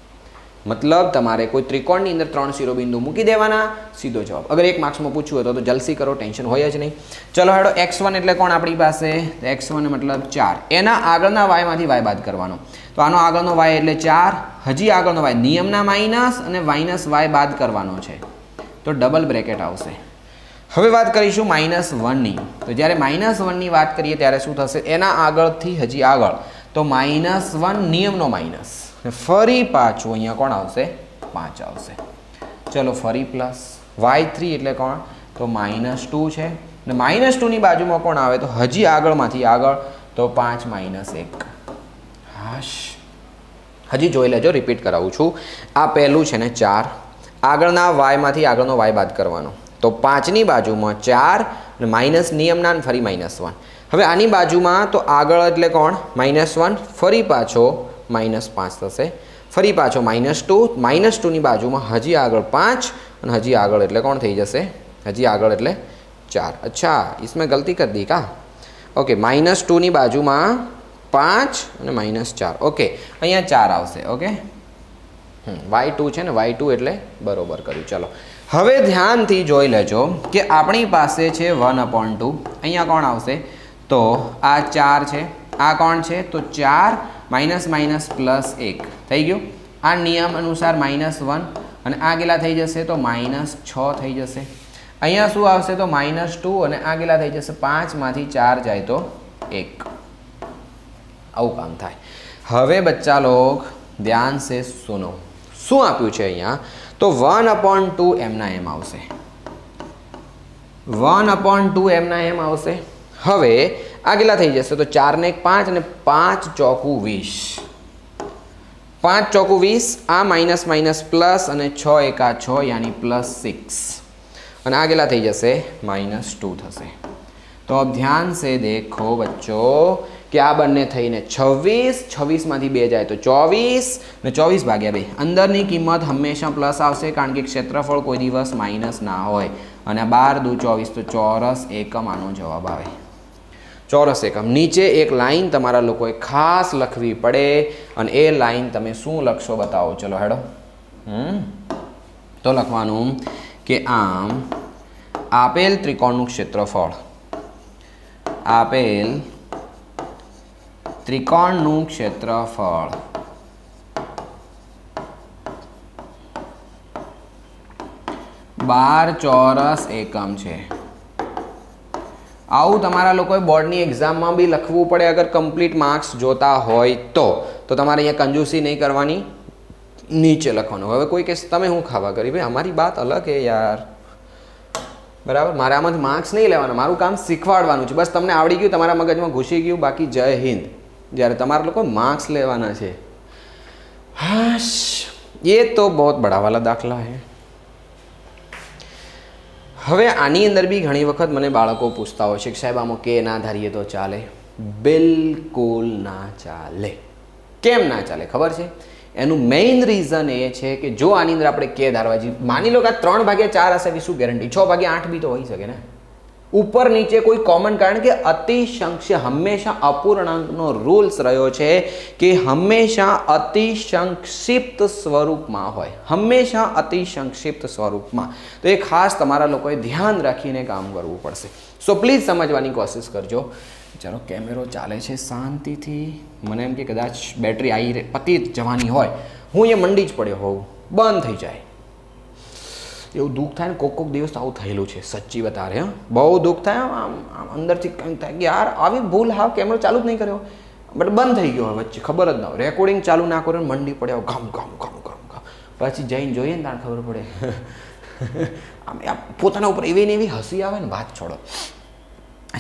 મતલબ તમારે કોઈ ત્રિકોણની અંદર 3 શિરોબિંદુ મૂકી દેવાના, સીધો જવાબ. અગર 1 માર્ક્સમાં પૂછવું હોય તો જલ્દી કરો, ટેન્શન હોય જ નહીં. ચલો હેડો, x1 એટલે કોણ આપણી પાસે? તો x1 મતલબ 4. એના આગળના y-માંથી y બાદ કરવાનો. તો આનો આગળનો y એટલે 4, હજી આગળનો y નિયમના માઇનસ અને માઇનસ y બાદ કરવાનો છે, તો ડબલ બ્રેકેટ આવશે. હવે વાત કરીશું -1ની. તો જ્યારે -1ની વાત કરીએ ત્યારે શું થશે? એના આગળથી હજી આગળ, તો -1 નિયમનો માઇનસ, ફરી પાછું અહીંયા કોણ આવશે? 5 આવશે. ચલો ફરી પ્લસ y3 એટલે કોણ? તો -2 છે. અને -2ની બાજુમાં કોણ આવે? તો હજી આગળમાંથી આગળ, તો 5 -1. હાશ, હજી જોઈ લેજો, રિપીટ કરાવું છું. આ પહેલું છે ને 4, આગળના y-માંથી આગળનો y બાદ કરવાનો. તો 5ની બાજુમાં 4 અને માઇનસ નિયમના, ફરી -1. હવે આની બાજુમાં તો આગળ એટલે કોણ? -1, ફરી પાછો -5 થશે, ફરી પાછો -2, -2ની બાજુમાં હજી આગળ 5 અને હજી આગળ એટલે કોણ થઈ જશે? હજી આગળ એટલે 4. અચ્છા, इसमें गलती कर दी का? ઓકે, -2ની બાજુમાં 5 અને -4. ઓકે, અહીંયા 4 આવશે. ઓકે, y2 છે ને, y2 એટલે બરોબર કર્યું. ચલો હવે ધ્યાનથી જોઈ લેજો કે આપણી પાસે છે 1/2. અહીંયા કોણ આવશે? તો આ 4 છે, આ કોણ છે? તો 4 માઇનસ માઇનસ પ્લસ 1 થઈ ગયું. આ નિયમ અનુસાર -1, અને આ કેટલા થઈ જશે? તો -6 થઈ જશે. અહીંયા શું આવશે તો -2 અને આ કેટલા થઈ જશે 5 માંથી 4 જાય તો 1 આવું કામ થાય હવે बच्चा लोग ध्यान से सुनो શું આપ્યું છે અહીંયા તો 1/2 m ના m આવશે 1/2 m ના m આવશે હવે આ કેટલા થઈ જશે તો 4 ને 1 5 અને 5 ચોકુ 20 5 ચોકુ 20 આ માઇનસ માઇનસ પ્લસ અને 6 એકા 6 યાनी +6 અને આ કેટલા થઈ જશે -2 થશે तो अब ध्यान से देखो बच्चों कि आ बने थईने 26 मांथी 2 जाए तो 24 ने 24 भाग्या 2 अंदरनी किंमत हमेशा प्लस आवशे कारण के क्षेत्रफल कोई दिवस माइनस ना होय अने 12 दू 24 तो चौरस एकम आनो जवाब आवे चौरस एकम नीचे एक लाइन तमारा लोकोए खास लखवी पड़े अने ए लाइन तमे शुं लखशो बताओ चलो हेडो तो लखवानुं के आम आपेल त्रिकोणनुं क्षेत्रफळ आपेल त्रिकोणनुं क्षेत्रफळ 12 ચોરસ એકમ છે આવું તમારા લોકોએ બોર્ડની એક્ઝામમાં બી લખવું પડે અગર કમ્પ્લીટ માર્ક્સ જોતા હોય તો તમારે અહીંયા કંજૂસી નહીં કરવાની નીચે લખવાનું હવે કોઈ કહેશે તમે હું ખાવા કરી ભાઈ અમારી વાત અલગ હે યાર बराबर मारे आम मार्क्स नहीं लेवाना मारू काम शीखवाड़वानुं छे बस तमने आवड़ी गयुं तमारा मगजमां घुसी गयुं बाकी जय हिंद ज्यारे तमारे लोको मार्क्स लेवाना छे हाश ये तो बहुत बड़ा वाला दाखला है हवे आनी अंदर भी घणी वखत मने बाळको पूछता होय छे के साहेब आमां के ना धारीए तो चाले बिल्कुल ना चाले केम ना चाले खबर छे एनु मेन रीजन ए छे कि जो आनी अंदर आपणे के धारवा जी मानी लो कि 3/4 हशे विशु गैरंटी 6/8 भी तो होई सके ने ऊपर नीचे कोई कॉमन कारण के अतिशंक्ष हमेशा अपूर्णांकनो रूल्स रह्यो छे कि हमेशा अतिसंक्षिप्त स्वरूपमां होय हमेशा अतिसंक्षिप्त स्वरूपमां तो ये खास तमारा लोकोए ध्यान राखीने काम करवुं पड़शे सो प्लीज समझवानी कोशिश करजो चलो कैमरो चाले छे शांति थी मने एम के कदाच बेटरी आई पति जवानी होय हूँ ये मंडी ज पड्यो होऊं बंद थई जाए एवं दुख थाय ने कोक दिवस आवुं थयेलुं छे सच्ची बता रहे बहु दुख थाय आम अंदरथी कंईक थाय कि यार आवी भूल हाव कैमरो चालू ज नहीं कर्यो बट बंद थई गयो वच्चे खबर ज न होय रेकॉर्डिंग चालू ना करो मंडी पड्यो घम घम घम घम घम पछी जईने जोईए ने ताण खबर पड़े आम पोताना उपर एवी ने एवी हसी आवे ने बात छोड़ो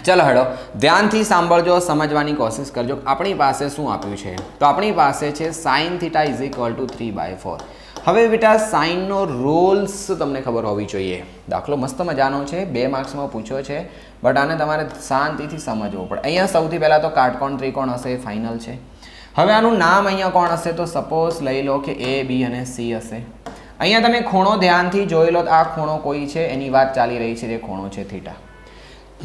चलो हेडो ध्यान थी सांभळजो समझवानी कोशिश करजो अपनी पासे शुं आप्युं छे तो अपनी पासे छे sin θ = 3/4 हवे बेटा साइन नो रूल्स तमने खबर होवी जोईए दाखलो मस्त मजानो छे 2 मार्क्स में पूछ्यो छे बट आने तमारे शांतिथी समझवुं पड़े अहींया सौथी पहेला तो काटकोण त्रिकोण हशे फाइनल छे हवे आनुं नाम अहींया कोण हशे तो सपोज लई लो कि A B अने C हशे अहींया तमे खूणो ध्यानथी जोई लो आ खूणो कोई छे एनी वात चाली रही छे ते खूणो छे थीटा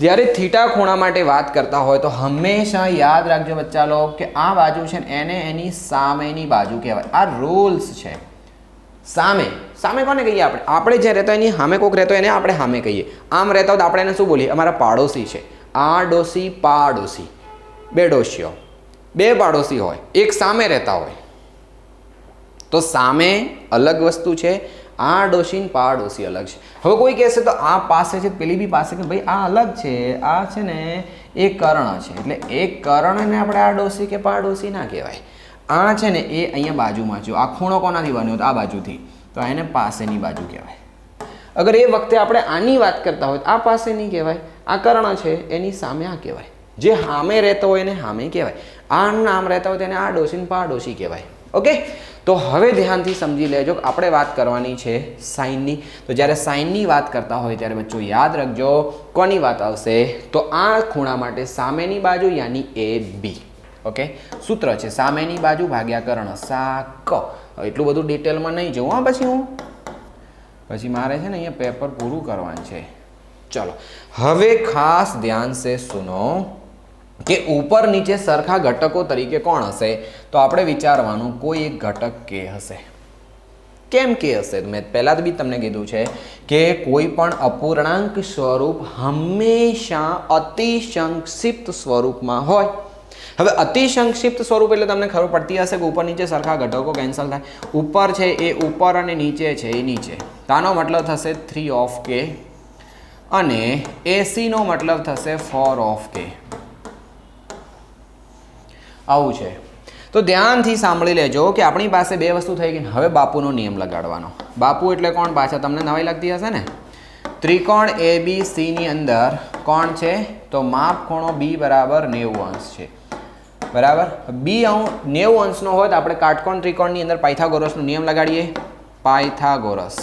જ્યારે थीटा खूणा माटे बात करता हो तो हमेशा याद रखो बच्चा लोग कि आ बाजू है एने एनी सामेनी बाजू कहेवाय आ रूल्स है सामे सामे कोने कहीए आपणे आपणे जे रहता एनी सामे कोक रहतो एने आपणे सामे कहीए आम रहता हो तो आपणे एने शुं बोलीए अमारा पाड़ोशी है आड़ोशी पाड़ोशी बे डोशीओ बे पाड़ोशी होय एक सामे रहता होय तो सामे अलग वस्तु है आड़ोशी ने पाड़ोशी अलग है हवे कोई कहे तो आ पासे छे पेली भी पासे के भाई आ अलग है आ छे ने एक कर्ण है एटले एक कर्ण ने आपणे आड़ोशी के पाड़ोशी ना कहेवाय आ छे ने ए अहींया बाजुमां छे आ खूणो कोनाथी बन्यो तो आ बाजुथी तो आने पासेनी बाजू कहेवाय अगर ए वखते आपणे आनी वात करता होय तो आ पासेनी कहेवाय आ कर्ण छे एनी सामे आ कहेवाय जे सामे रहतो होय एने सामे कहेवाय आ नाम रहता होय तेने आड़ोशी ने पाड़ोशी कहेवाय ओके तो हवे ध्यानथी समझी लेजो आपणे वात करवानी छे साइननी तो ज्यारे साइननी वात करता होय त्यारे बच्चों याद रखजो कोनी वात आवशे तो आ खूणा माटे सामेनी बाजू यानी AB ओके सूत्र छे सामेनी बाजू भाग्या कर्ण साक एटલું બધું ડિટેલમાં નહીં જવું હા પછી મારે છે ને અહીંયા પેપર પૂરું કરવાનું છે ચલો હવે ખાસ ધ્યાન से सुनो कि ऊपर नीचे सरखा घटकों तरीके कोण हशे तो आपणे विचारवानुं कोई एक घटक के हशे केम के हशे मैं पहला तो भी तमने कीधुं छे कि कोई पण अपूर्णांक स्वरूप हमेशा अतिसंक्षिप्त स्वरूप में होय हवे अतिसंक्षिप्त स्वरूप एटले तमने खबर पड़ती हशे कि ऊपर नीचे सरखा घटको केन्सल थाय ऊपर छे ए ऊपर अने नीचे छे ए नीचे तानो मतलब थशे 3 ऑफ k અને એસીનો મતલબ થશે 4 ઓફ કે. આવું છે. તો ધ્યાનથી સાંભળી લેજો કે આપણી પાસે બે વસ્તુ થઈ ગઈ. હવે બાપુનો નિયમ લગાડવાનો. બાપુ એટલે કોણ? પાછા તમને નવાઈ લાગતી હશે ને. ત્રિકોણ ABCની અંદર કોણ છે? તો માપ ખૂણો B બરાબર 90 અંશ છે. બરાબર. B 90 અંશનો હોય તો આપણે કાટકોણ ત્રિકોણની અંદર પાયથાગોરસનો નિયમ લગાડીએ. પાયથાગોરસ.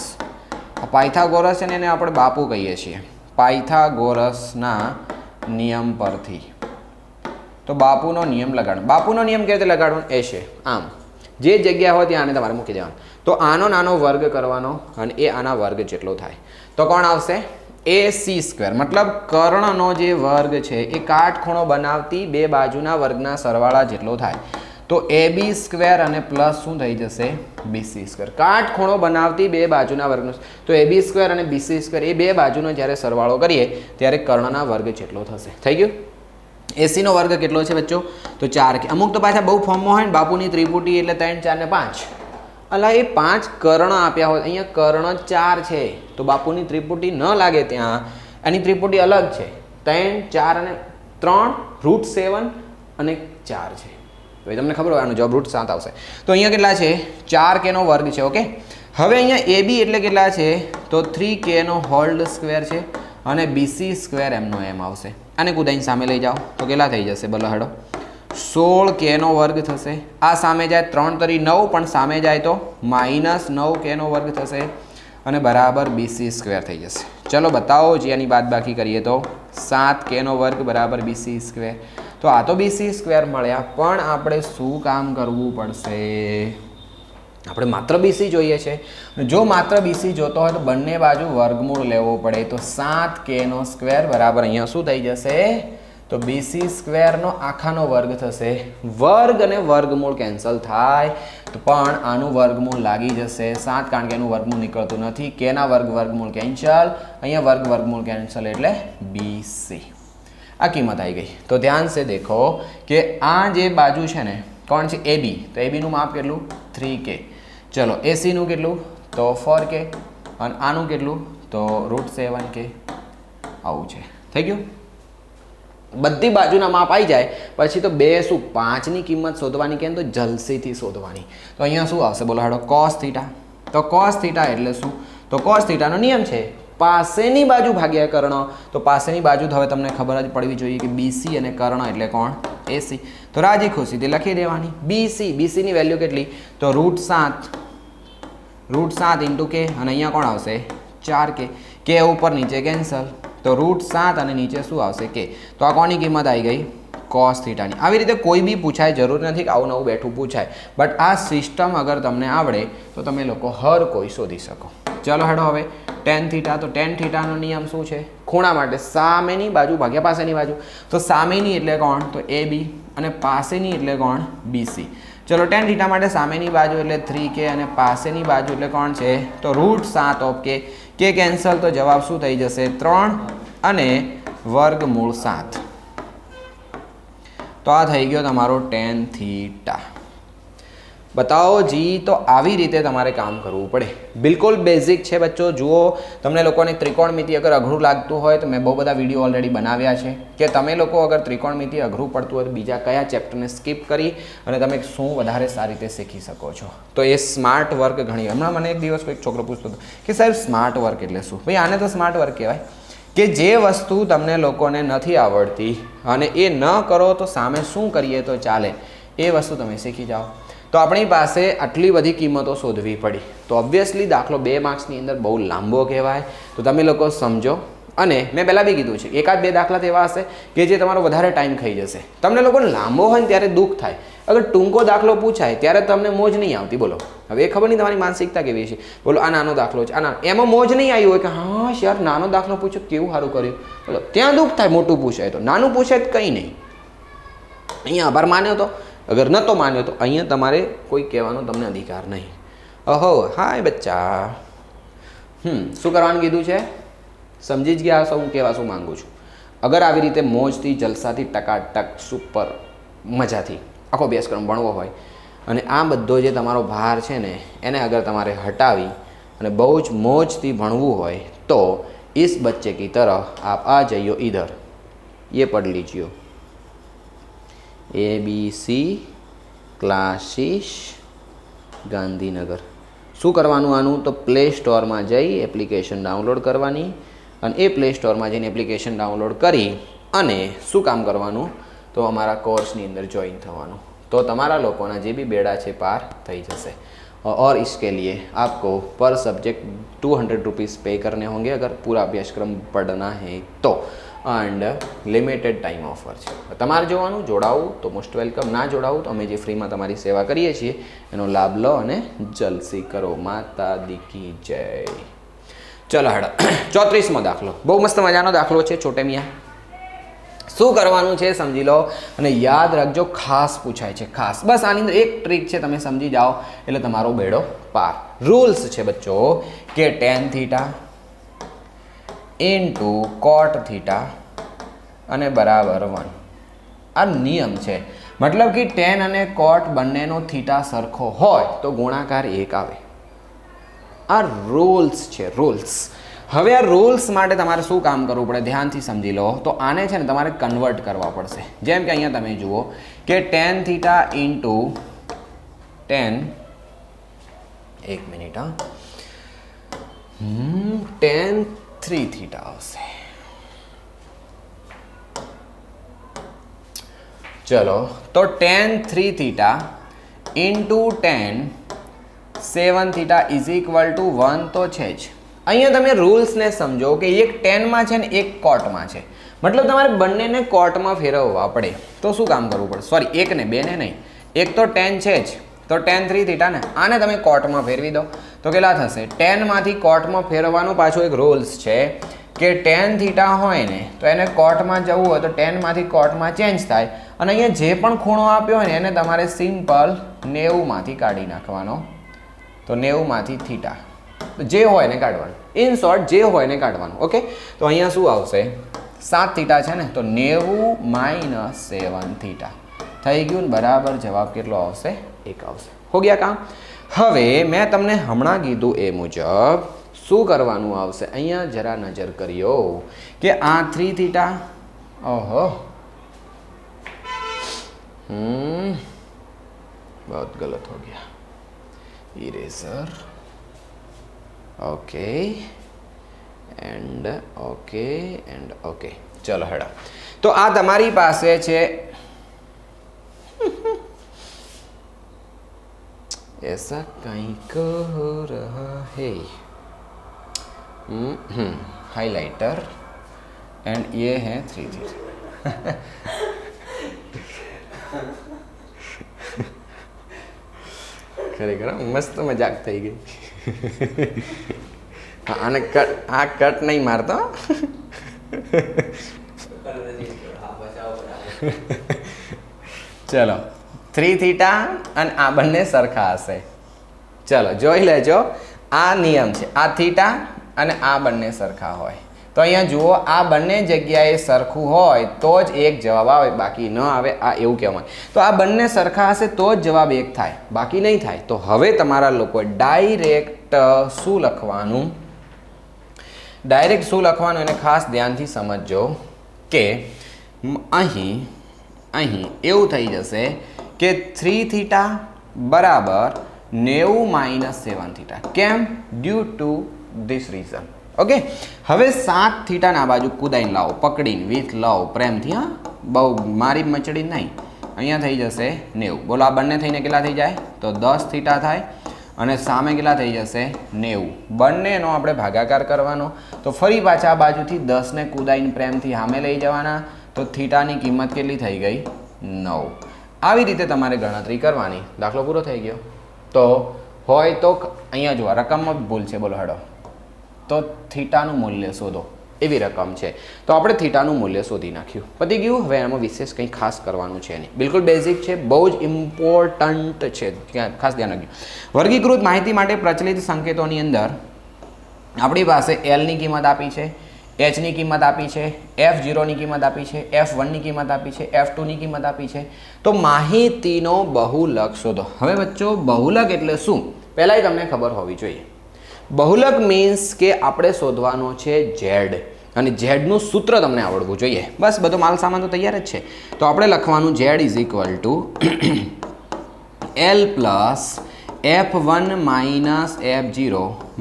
પાયથાગોરસ છે ને એને આપણે બાપુ કહીએ છીએ. પાયથાગોરસના નિયમ પરથી તો બાપુનો નિયમ લગાડવાનો. બાપુનો નિયમ કેવી રીતે લગાડવાનો? એ છે આમ, જે જગ્યા હોય ત્યાં આને તમારે મૂકી દેવાનું. તો આનો નાનો વર્ગ કરવાનો અને એ આના વર્ગ જેટલો થાય. તો કોણ આવશે? AC². મતલબ કર્ણનો જે વર્ગ છે એ કાટખૂણો બનાવતી બે બાજુના વર્ગના સરવાળા જેટલો થાય. તો AB² અને પ્લસ શું થઈ જશે? BC². કાટખૂણો બનાવતી બે બાજુના વર્ગનો, તો AB² અને BC² એ બે બાજુનો જ્યારે સરવાળો કરીએ ત્યારે કર્ણના વર્ગ જેટલો થશે. થઈ ગયું? એસીનો વર્ગ કેટલો છે બચ્ચો? તો 4 કે. અમુક તો પાછા બહુ ફોર્મમાં હોય ને, બાપુની ત્રિપુટી એટલે 3, 4 ને 5. અલા એ 5 કર્ણ આપ્યા હોય, અહીંયા કર્ણ 4 છે તો બાપુની ત્રિપુટી ન લાગે ત્યાં. એની ત્રિપુટી અલગ છે. 3, 4 અને 3 √7 અને 4 છે. તો એ તમને ખબર હોય આનો જવાબ √7 આવશે. તો અહીંયા કેટલા છે? 4k નો વર્ગ છે. ઓકે. હવે અહીંયા AB એટલે કેટલા છે? તો 3k નો હોલ સ્ક્વેર છે અને BC² એમનો એમ આવશે. આને કુદાઈને સામે લઈ જાઓ તો કેટલા થઈ જશે? બોલો હેડો. 16k નો વર્ગ થશે. આ સામે જાય 3 તરી 9, પણ સામે જાય તો -9k નો વર્ગ થશે અને બરાબર BC² થઈ જશે. ચલો બતાવો જે આની બાદબાકી કરીએ તો 7k નો વર્ગ બરાબર BC². તો આ તો BC² મળ્યા, પણ આપણે શું કામ કરવું પડશે? આપણે માત્ર BC જોઈએ છે. જો માત્ર BC જોતો હોય તો બંને બાજુ વર્ગમૂળ લેવો પડે. તો 7k નો સ્ક્વેર બરાબર અહીંયા શું થઈ જશે? તો BC² નો આખાનો વર્ગ થશે. વર્ગ અને વર્ગમૂળ કેન્સલ થાય તો પણ આનું વર્ગમૂળ લાગી જશે 7, કારણ કે એનું વર્ગમૂળ નીકળતું નથી. k ના વર્ગમૂળ કેન્સલ, અહીંયા વર્ગમૂળ કેન્સલ એટલે BC. આ કિંમત આવી ગઈ. તો ધ્યાન સે દેખો કે આ જે બાજુ છે ને કોણ છે? AB. તો AB નું માપ કેટલું? 3k. ચલો AC નું કેટલું? તો 4k. અને આનું કેટલું? તો √7k. આવું છે. થઈ ગયું? બધી બાજુના માપ આવી જાય પછી તો બે શું 5ની કિંમત શોધવાની કેમ? તો જલ્દીથી શોધવાની. તો અહીંયા શું આવશે? બોલો હેડો. cos θ. તો cos θ એટલે શું? તો cos θ નો નિયમ છે પાસેની બાજુ ભાગ્યા કર્ણ. તો પાસેની બાજુ હવે તમને ખબર જ પડવી જોઈએ કે BC અને કર્ણ એટલે કોણ? AC. તો રાજી ખુશીથી લખી દેવાની. BC ની વેલ્યુ કેટલી? તો √7 × k. અને અહીંયા કોણ આવશે? 4k. k ઉપર નીચે કેન્સલ. તો √7 અને નીચે શું આવશે? k. તો આ કોની કિંમત આવી ગઈ? cos θ ની. આવી રીતે કોઈ બી પૂછાય, જરૂર નથી કે આવું નવું બેઠું પૂછાય, બટ આ સિસ્ટમ અગર તમને આવડે તો તમે લોકો હર કોઈ શોધી શકો. ચલો હેડો હવે tan θ. તો tan θ નો નિયમ શું છે? ખૂણા માટે સામેની બાજુ ભાગ્યા પાસેની બાજુ. તો સામેની એટલે કોણ? તો AB. અને પાસેની એટલે કોણ? BC. ચલો tan θ માટે સામેની બાજુ એટલે 3k અને પાસેની બાજુ એટલે કોણ છે? તો √7 ઓફ k. k કેન્સલ તો જવાબ શું થઈ જશે? 3 અને વર્ગમૂળ 7. તો આ થઈ ગયો તમારો tan θ. બતાવો જી. તો આવી રીતે તમારે કામ કરવું પડે. બિલકુલ બેઝિક છે બચ્ચો. જુઓ, તમને લોકોને ત્રિકોણમિતિ અગર અઘરું લાગતું હોય તો મેં બહુ બધા વિડીયો ઓલરેડી બનાવ્યા છે કે તમે લોકો અગર ત્રિકોણમિતિ અઘરું પડતું હોય તો બીજા કયા ચેપ્ટરને સ્કીપ કરી અને તમે શું વધારે સારી રીતે શીખી શકો છો. તો એ સ્માર્ટ વર્ક ઘણી. હમણાં મને એક દિવસ કોઈક છોકરો પૂછતો હતો કે સાહેબ સ્માર્ટ વર્ક એટલે શું? ભાઈ આને તો સ્માર્ટ વર્ક કહેવાય કે જે વસ્તુ તમને લોકોને નથી આવડતી અને એ ન કરો તો સામે શું કરીએ તો ચાલે, એ વસ્તુ તમે શીખી જાઓ. તો આપણી પાસે આટલી બધી કિંમતો શોધવી પડી. તો ઓબ્વિયસલી દાખલો 2 માર્ક્સની અંદર બહુ લાંબો કહેવાય. તો તમે લોકો સમજો. અને મેં પહેલાં બી કીધું છે એકાદ 2 દાખલા એવા હશે કે જે તમારો વધારે ટાઈમ ખાઈ જશે. તમને લોકોને લાંબો હોય ને ત્યારે દુઃખ થાય. અગર ટૂંકો દાખલો પૂછાય ત્યારે તમને મોજ નહીં આવતી. બોલો હવે એ ખબર નહીં તમારી માનસિકતા કેવી છે. બોલો આ નાનો દાખલો છે, આ એમાં મોજ નહીં આવી હોય કે હા યાર નાનો દાખલો પૂછ્યો કેવું સારું કર્યું. બોલો ત્યાં દુઃખ થાય. મોટું પૂછાય તો, નાનું પૂછાય તો કંઈ નહીં. અહીંયા આભાર માન્યો તો, અગર નહોતો માન્યો તો અહીંયા તમારે કોઈ કહેવાનો તમને અધિકાર નહીં. ઓહો હાય બચ્ચા. શું કરવાનું કીધું છે? સમજી જ ગયા હશો હું કહેવા શું માગું છું. અગર આવી રીતે મોજથી જલસાથી ટકાટક સુપર મજાથી આખો અભ્યાસક્રમ ભણવો હોય અને આ બધો જે તમારો ભાર છે ને એને અગર તમારે હટાવી અને બહુ જ મોજથી ભણવું હોય તો इस बच्चे की तरह आप आ जाइयो इधर, ये पढ़ लीजिए ABC ક્લાસીસ ગાંધીનગર। શું કરવાનું આનું? તો પ્લે સ્ટોરમાં જઈ એપ્લિકેશન ડાઉનલોડ કરવાની અને એ પ્લે સ્ટોરમાં જઈને એપ્લિકેશન ડાઉનલોડ કરી અને શું કામ કરવાનું? તો અમારા કોર્સની અંદર જોઈન થવાનું। तो तमारा लोगों जे भी बेड़ा है पार थी जैसे। और इसके लिए आपको पर सब्जेक्ट 200 रुपीज़ पे करने होंगे अगर पूरा अभ्यासक्रम पढ़ना है तो। एंड लिमिटेड टाइम ऑफर है, तमारे जोवानुं जोड़ावुं तो मोस्ट वेलकम, ना जोड़ावुं तो अमे जे फ्री में तमारी सेवा करीए छीए एनो लाभ लो अने जलसी करो। माता दी की जय। चलो हेडो 34मो दाखलो, बहु मस्त मजानो दाखलो छे। छोटे मियाँ શું કરવાનું છે સમજી લો અને યાદ રાખજો, ખાસ પૂછાય છે ખાસ। બસ આની અંદર એક ટ્રીક છે, તમે સમજી જાઓ એટલે તમારો બેડો પાર। રૂલ્સ છે બચ્ચો કે tan θ ઇન્ટુ cot θ અને બરાબર 1। આ નિયમ છે, મતલબ કે tan અને cot બંનેનો થીટા સરખો હોય તો ગુણાકાર 1 આવે। આ રૂલ્સ છે, રૂલ્સ। હવે આ રૂલ્સ માટે તમારે શું કામ કરવું પડે ધ્યાનથી સમજી લો। તો આને છે ને તમારે કન્વર્ટ કરવા પડશે। જેમ કે અહીંયા તમે જુઓ કે tan θ ઇન્ટુ tan, એક મિનિટ હા, tan 3θ આવશે। ચલો તો tan 3θ into tan 7θ is equal to 1 તો છે જ। અહીંયા તમે રૂલ્સને સમજો કે એક ટેનમાં છે ને એક કોટમાં છે, મતલબ તમારે બંનેને કોટમાં ફેરવવા પડે। તો શું કામ કરવું પડે? સોરી, એકને બેને નહીં, એક તો ટેન છે જ તો tan 3θ ને આને તમે કોટમાં ફેરવી દો તો કેટલા થશે? ટેનમાંથી કોટમાં ફેરવવાનો પાછો એક રૂલ્સ છે કે tan θ હોય ને તો એને કોટમાં જવું હોય તો ટેનમાંથી કોટમાં ચેન્જ થાય અને અહીંયા જે પણ ખૂણો આપ્યો હોય ને એને તમારે સિમ્પલ 90માંથી કાઢી નાખવાનો। તો 90માંથી θ જે હોય ને કાઢવાનું, ઇન શોર્ટ જે હોય ને કાઢવાનું। ઓકે, તો અહીંયા શું આવશે? 7θ છે ને તો 90 - 7θ થઈ ગયું, બરાબર જવાબ કેટલો આવશે? 1 આવશે। હો ગયા કામ। હવે મેં તમને હમણાં કીધું એ મુજબ શું કરવાનું આવશે? અહીંયા જરા નજર કર્યો કે આ 3θ, ઓહો बहुत गलत हो गया, eraser, okay and okay and okay. चलो हेडो, तो आ तमारी पासे छे ऐसा कहीं हो रहा है, हाइलाइटर एंड ये है 3θ। खरेखर मस्त मजाक थी गई। आने कट, आ कट नहीं मारता। चलो 3θ અને આ બંને સરખા હશે। ચલો જોઈ લેજો, આ નિયમ છે, આ થીટા અને આ બંને સરખા હોય તો અહીંયા જુઓ આ બંને જગ્યાએ સરખું હોય તો જ એક જવાબ આવે, બાકી ન આવે, આ એવું કહેવાય। તો આ બંને સરખા હશે તો જ જવાબ 1 થાય, બાકી નહીં થાય। તો હવે તમારા લોકોએ ડાયરેક્ટ શું લખવાનું, ડાયરેક્ટ શું લખવાનું એને ખાસ ધ્યાનથી સમજજો કે અહીં એવું થઈ જશે કે 3θ બરાબર 90 - 7θ। કેમ? Due to this reason. Okay, હવે 7θ ના બાજુ કુદાઈને લાવો, પકડીને વિથ લવ, પ્રેમથી, હા, બહુ મારી મચડી નહીં। અહીંયા થઈ જશે 90, બોલો આ બંને થઈને કેટલા થઈ જાય? તો 10θ થાય અને સામે કેટલા થઈ જશે? 90। બંનેનો આપણે ભાગાકાર કરવાનો, તો ફરી પાછા આ બાજુથી 10 ને કુદાઈને પ્રેમથી સામે લઈ જવાના, તો થીટાની કિંમત કેટલી થઈ ગઈ? 9। આવી રીતે તમારે ગણતરી કરવાની। દાખલો પૂરો થઈ ગયો। તો હોય તો અહીંયા જુઓ રકમમાં ભૂલ છે, બોલો હેડો, તો થીટાનું મૂલ્ય શોધો, એવી રકમ છે તો આપણે થીટાનું મૂલ્ય શોધી નાખ્યું, પતી ગયું। હવે એમાં વિશેષ કંઈ ખાસ કરવાનું છે નહીં, બિલકુલ બેઝિક છે, બહુ જ ઇમ્પોર્ટન્ટ છે, ખાસ ધ્યાન રાખજો। વર્ગીકૃત માહિતી માટે પ્રચલિત સંકેતોની અંદર આપણી પાસે એલની કિંમત આપી છે, એચની કિંમત આપી છે, F0ની કિંમત આપી છે, F1ની કિંમત આપી છે, F2ની કિંમત આપી છે। તો માહિતીનો બહુલક શોધો। હવે બચ્ચો બહુલક એટલે શું પહેલાંય તમને ખબર હોવી જોઈએ। બહુલક મીન્સ કે આપણે શોધવાનો છે ઝેડ અને ઝેડનું સૂત્ર તમને આવડવું જોઈએ. બસ બધો માલ સામાન તો તૈયાર જ છે. તો આપણે લખવાનું Z is equal to L plus F1 minus F0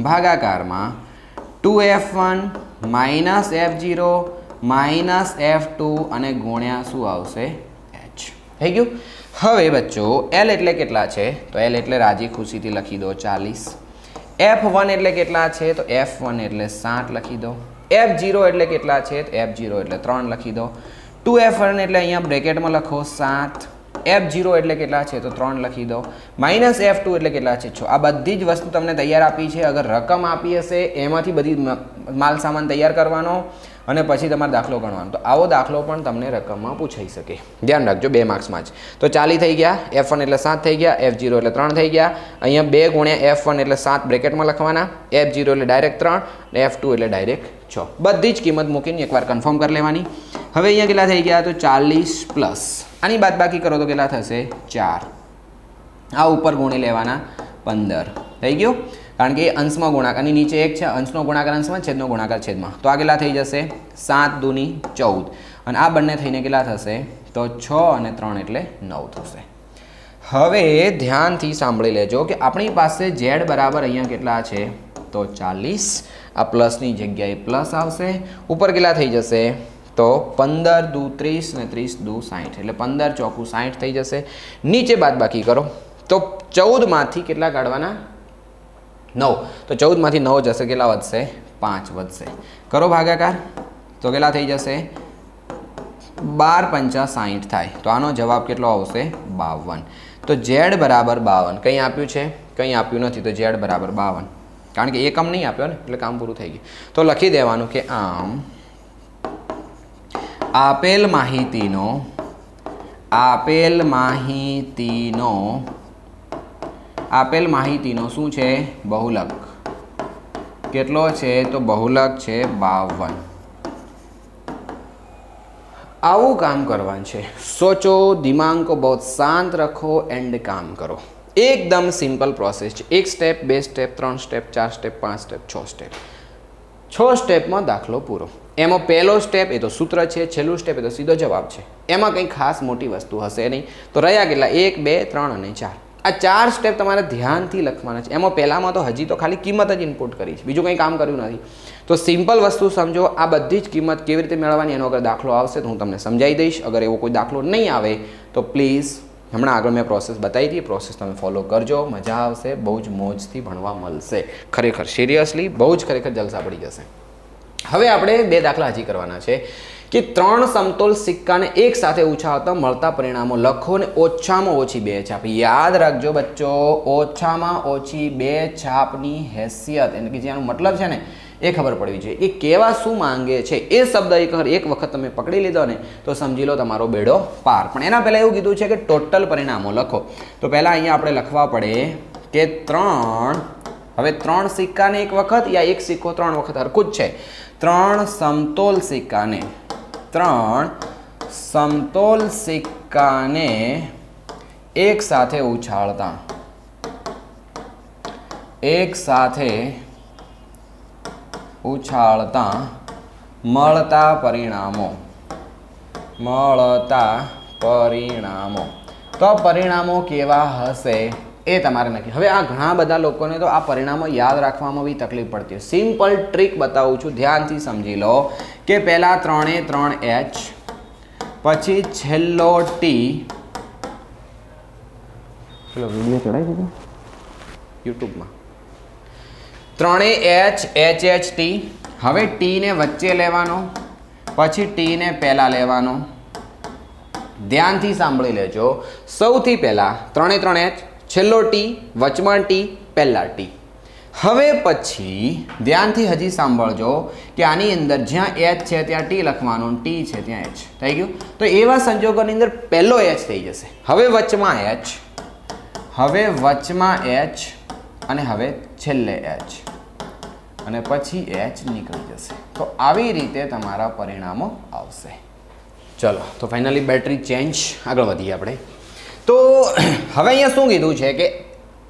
ભાગાકારમાં 2F1 minus F0 minus F2 અને ગુણ્યા શું આવશે H. થઈ ગયું. હવે બચ્ચો L એટલે કેટલા છે? તો L એટલે રાજી ખુશીથી લખી દો 40. F1 એટલે કેટલા છે? તો F1 એટલે 60 લખી દો. F0 એટલે કેટલા છે? તો F0 એટલે 3 લખી દો. 2F1 એટલે અહીંયા બ્રેકેટમાં લખો 7. F0 એટલે કેટલા છે? તો 3 લખી દો. માઇનસ F2 એટલે કેટલા છે? 6. આ બધી જ વસ્તુ તમને તૈયાર આપી છે. અગર રકમ આપી હશે એમાંથી બધી માલ સામાન તૈયાર કરવાનો અને પછી તમારે દાખલો ગણવાનો. તો આવો દાખલો પણ તમને રકમમાં પૂછાઈ શકે. ધ્યાન રાખજો 2 માર્ક્સમાં જ. તો 40 થઈ ગયા. F1 એટલે 7 થઈ ગયા. F0 એટલે 3 થઈ ગયા. અહીંયા 2 ગુણ્યા F1 એટલે 7 બ્રેકેટમાં લખવાના. F0 એટલે ડાયરેક્ટ 3 અને F2 એટલે ડાયરેક્ટ 6. બધી જ કિંમત મૂકીને એકવાર કન્ફર્મ કરી લેવાની. હવે અહીંયા કેટલા થઈ ગયા? તો 40 પ્લસ આની બાદબાકી કરો તો કેટલા થશે? 4. આ ઉપર ગુણી લેવાના 15. થઈ ગયું. કારણ કે અંશમાં ગુણાકારની નીચે 1 છે. અંશનો ગુણાકાર અંશમાં, છેદનો ગુણાકાર છેદમાં. તો આ કેટલા થઈ જશે? 7 દૂની 14 અને આ બંને થઈને કેટલા થશે? તો 6 અને 3 એટલે 9 થશે. હવે ધ્યાનથી સાંભળી લેજો કે આપણી પાસે ઝેડ બરાબર અહીંયા કેટલા છે? તો 40. આ પ્લસની જગ્યાએ પ્લસ આવશે. ઉપર કેટલા થઈ જશે? તો 15 દુ 30 ને 30 દુ 60 એટલે 15 ચોકું 60 થઈ જશે. નીચે બાદબાકી કરો તો 14 માંથી કેટલા કાઢવાના? 9. તો 14 માંથી 9 જશે. કેટલા વધશે? 5 વધશે. કરો ભાગાકાર તો કેટલા થઈ જશે? 12 પંચા 60 થાય. તો આનો જવાબ કેટલો આવશે? 52. તો ઝેડ બરાબર 52. કંઈ આપ્યું છે? કંઈ આપ્યું નથી. તો ઝેડ બરાબર 52. કારણ કે એકમ નહીં આપ્યો ને એટલે કામ પૂરું થઈ ગયું. તો લખી દેવાનું કે આમ આપેલ માહિતીનો શું છે? બહુલક. કેટલો છે? તો બહુલક છે 52. આવું કામ કરવાનું છે. સોચો, દિમાગ को बहुत शांत रखो एंड काम करो. એકદમ સિમ્પલ પ્રોસેસ છે. 1 step, 2 step, 3 step, 4 step, 5 step, 6 step. 6 સ્ટેપમાં દાખલો પૂરો. એમાં પહેલો સ્ટેપ એ તો સૂત્ર છે, છેલ્લું સ્ટેપ એ તો સીધો જવાબ છે. એમાં કંઈ ખાસ મોટી વસ્તુ હશે નહીં. તો રહ્યા કેટલા? 1 2 3 અને 4. આ 4 સ્ટેપ તમારે ધ્યાનથી લખવાના છે. એમાં પહેલામાં તો હજી તો ખાલી કિંમત જ ઇનપુટ કરી છે, બીજું કંઈ કામ કર્યું નથી. તો સિમ્પલ વસ્તુ સમજો. આ બધી જ કિંમત કેવી રીતે મેળવવાની એનો અગર દાખલો આવશે તો હું તમને સમજાવી દઈશ. અગર એવો કોઈ દાખલો નહીં આવે તો પ્લીઝ હમણાં આગળ મેં પ્રોસેસ બતાવી હતી, પ્રોસેસ તમે ફોલો કરજો. મજા આવશે. બહુ જ મોજથી ભણવા મળશે. ખરેખર સિરિયસલી બહુ જ ખરેખર જલસા પડી જશે. હવે આપણે 2 દાખલા હજી કરવાના છે કે 3 સમતોલ સિક્કાને એક સાથે ઉછાળતા મળતા પરિણામો લખો ને ઓછામાં ઓછી 2 છાપ. યાદ રાખજો બચ્ચો, ઓછામાં ઓછી 2 છાપની હેસિયત એટલે કે જેનો મતલબ છે ને એ ખબર પડવી જોઈએ. એ કેવા શું માંગે છે એ શબ્દ એક વખત તમે પકડી લીધો ને તો સમજી લો તમારો બેડો પાર. પણ એના પહેલાં એવું કીધું છે કે ટોટલ પરિણામો લખો. તો પહેલાં અહીંયા આપણે લખવા પડે કે 3, હવે 3 સિક્કાને એક વખત યા એક સિક્કો 3 વખત હરખું જ છે. 3 સમતોલ સિક્કાને એક સાથે ઉછાળતા મળતા પરિણામો. તો પરિણામો કેવા હશે એ તમારે નક્કી. હવે આ ઘણા બધા લોકોને તો આ પરિણામો યાદ રાખવામાં બી તકલીફ પડતી હોય. સિમ્પલ ટ્રીક બતાવું છું, ધ્યાનથી સમજી લો કે પહેલા 3 એ 3H, પછી છેલ્લો T. પેલો વિડીયો ચડાવી દીધો યુટ્યુબમાં. 3H, HH, T. હવે T ને વચ્ચે લેવાનો, પછી T ને પહેલા લેવાનો. ધ્યાનથી સાંભળી લેજો. સૌથી પહેલા 3 એ 3H, છેલ્લો T, વચમાં T, પહેલા T. હવે પછી ધ્યાનથી હજી સાંભળજો કે આની અંદર જ્યાં H છે ત્યાં T લખવાનું, T છે ત્યાં H. થઈ ગયું? તો એવા સંજોગોની અંદર પહેલો H થઈ જશે. હવે વચમાં H અને હવે છેલ્લે H અને પછી H નીકળી જશે. તો આવી રીતે તમારા પરિણામો આવશે. ચલો તો ફાઇનલી બેટરી ચેન્જ. આગળ વધીએ આપણે. તો હવે અહીંયા શું કીધું છે કે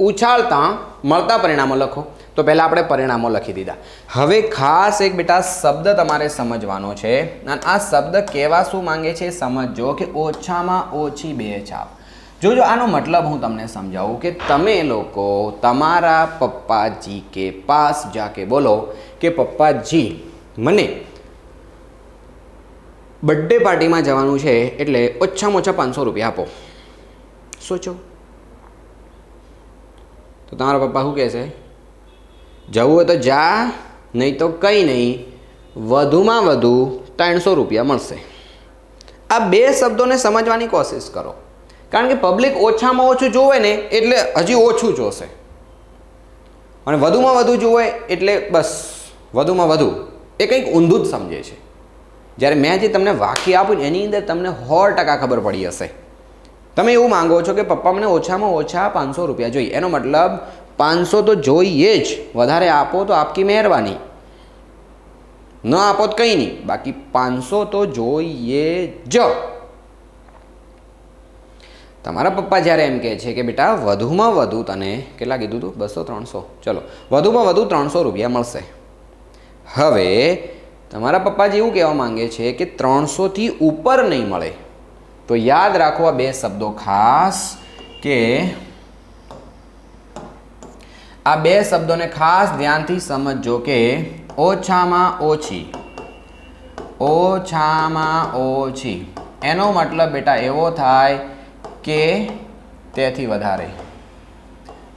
ઉછાળતા મળતા પરિણામો લખો. તો પહેલાં આપણે પરિણામો લખી દીધા. હવે ખાસ એક બેટા શબ્દ તમારે સમજવાનો છે અને આ શબ્દ કેવા શું માંગે છે સમજજો કે ઓછામાં ઓછી 2 છાપ. જોજો આનો મતલબ હું તમને સમજાવું કે તમે લોકો તમારા પપ્પાજી કે પાસ જાકે બોલો કે પપ્પાજી મને બર્થડે પાર્ટીમાં જવાનું છે એટલે ઓછામાં ઓછા 500 રૂપિયા આપો. સોચો તો તમારા પપ્પા શું કહેશે? જવું હોય તો જા, નહીં તો કંઈ નહીં, વધુમાં વધુ 300 રૂપિયા મળશે. આ 2 શબ્દોને સમજવાની કોશિશ કરો, કારણ કે પબ્લિક ઓછામાં ઓછું જોવે ને એટલે હજી ઓછું જોશે અને વધુમાં વધુ જોવે એટલે બસ વધુમાં વધુ એ કંઈક ઊંધું જ સમજે છે. જ્યારે મેં જે તમને વાક્ય આપ્યું ને એની અંદર તમને 100% ખબર પડી હશે. તમે એવું માંગો છો કે પપ્પા મને ઓછામાં ઓછા 500 રૂપિયા જોઈએ, એનો મતલબ 500 તો જોઈએ જ, વધારે આપો તો આપકી મહેરબાની, ન આપો તો કંઈ નહીં, બાકી 500 તો જોઈએ જ. તમારા પપ્પા જ્યારે એમ કહે છે કે બેટા વધુમાં વધુ તને કેટલા કીધું હતું? 200 300, ચલો વધુમાં વધુ 300 રૂપિયા મળશે. હવે તમારા પપ્પાજી એવું કહેવા માંગે છે કે 300થી ઉપર નહીં મળે. તો યાદ રાખો આ 2 શબ્દો ખાસ, કે આ 2 શબ્દોને ખાસ ધ્યાનથી સમજજો કે ઓછામાં ઓછી, ઓછામાં ઓછી એનો મતલબ બેટા એવો થાય કે તેથી વધારે.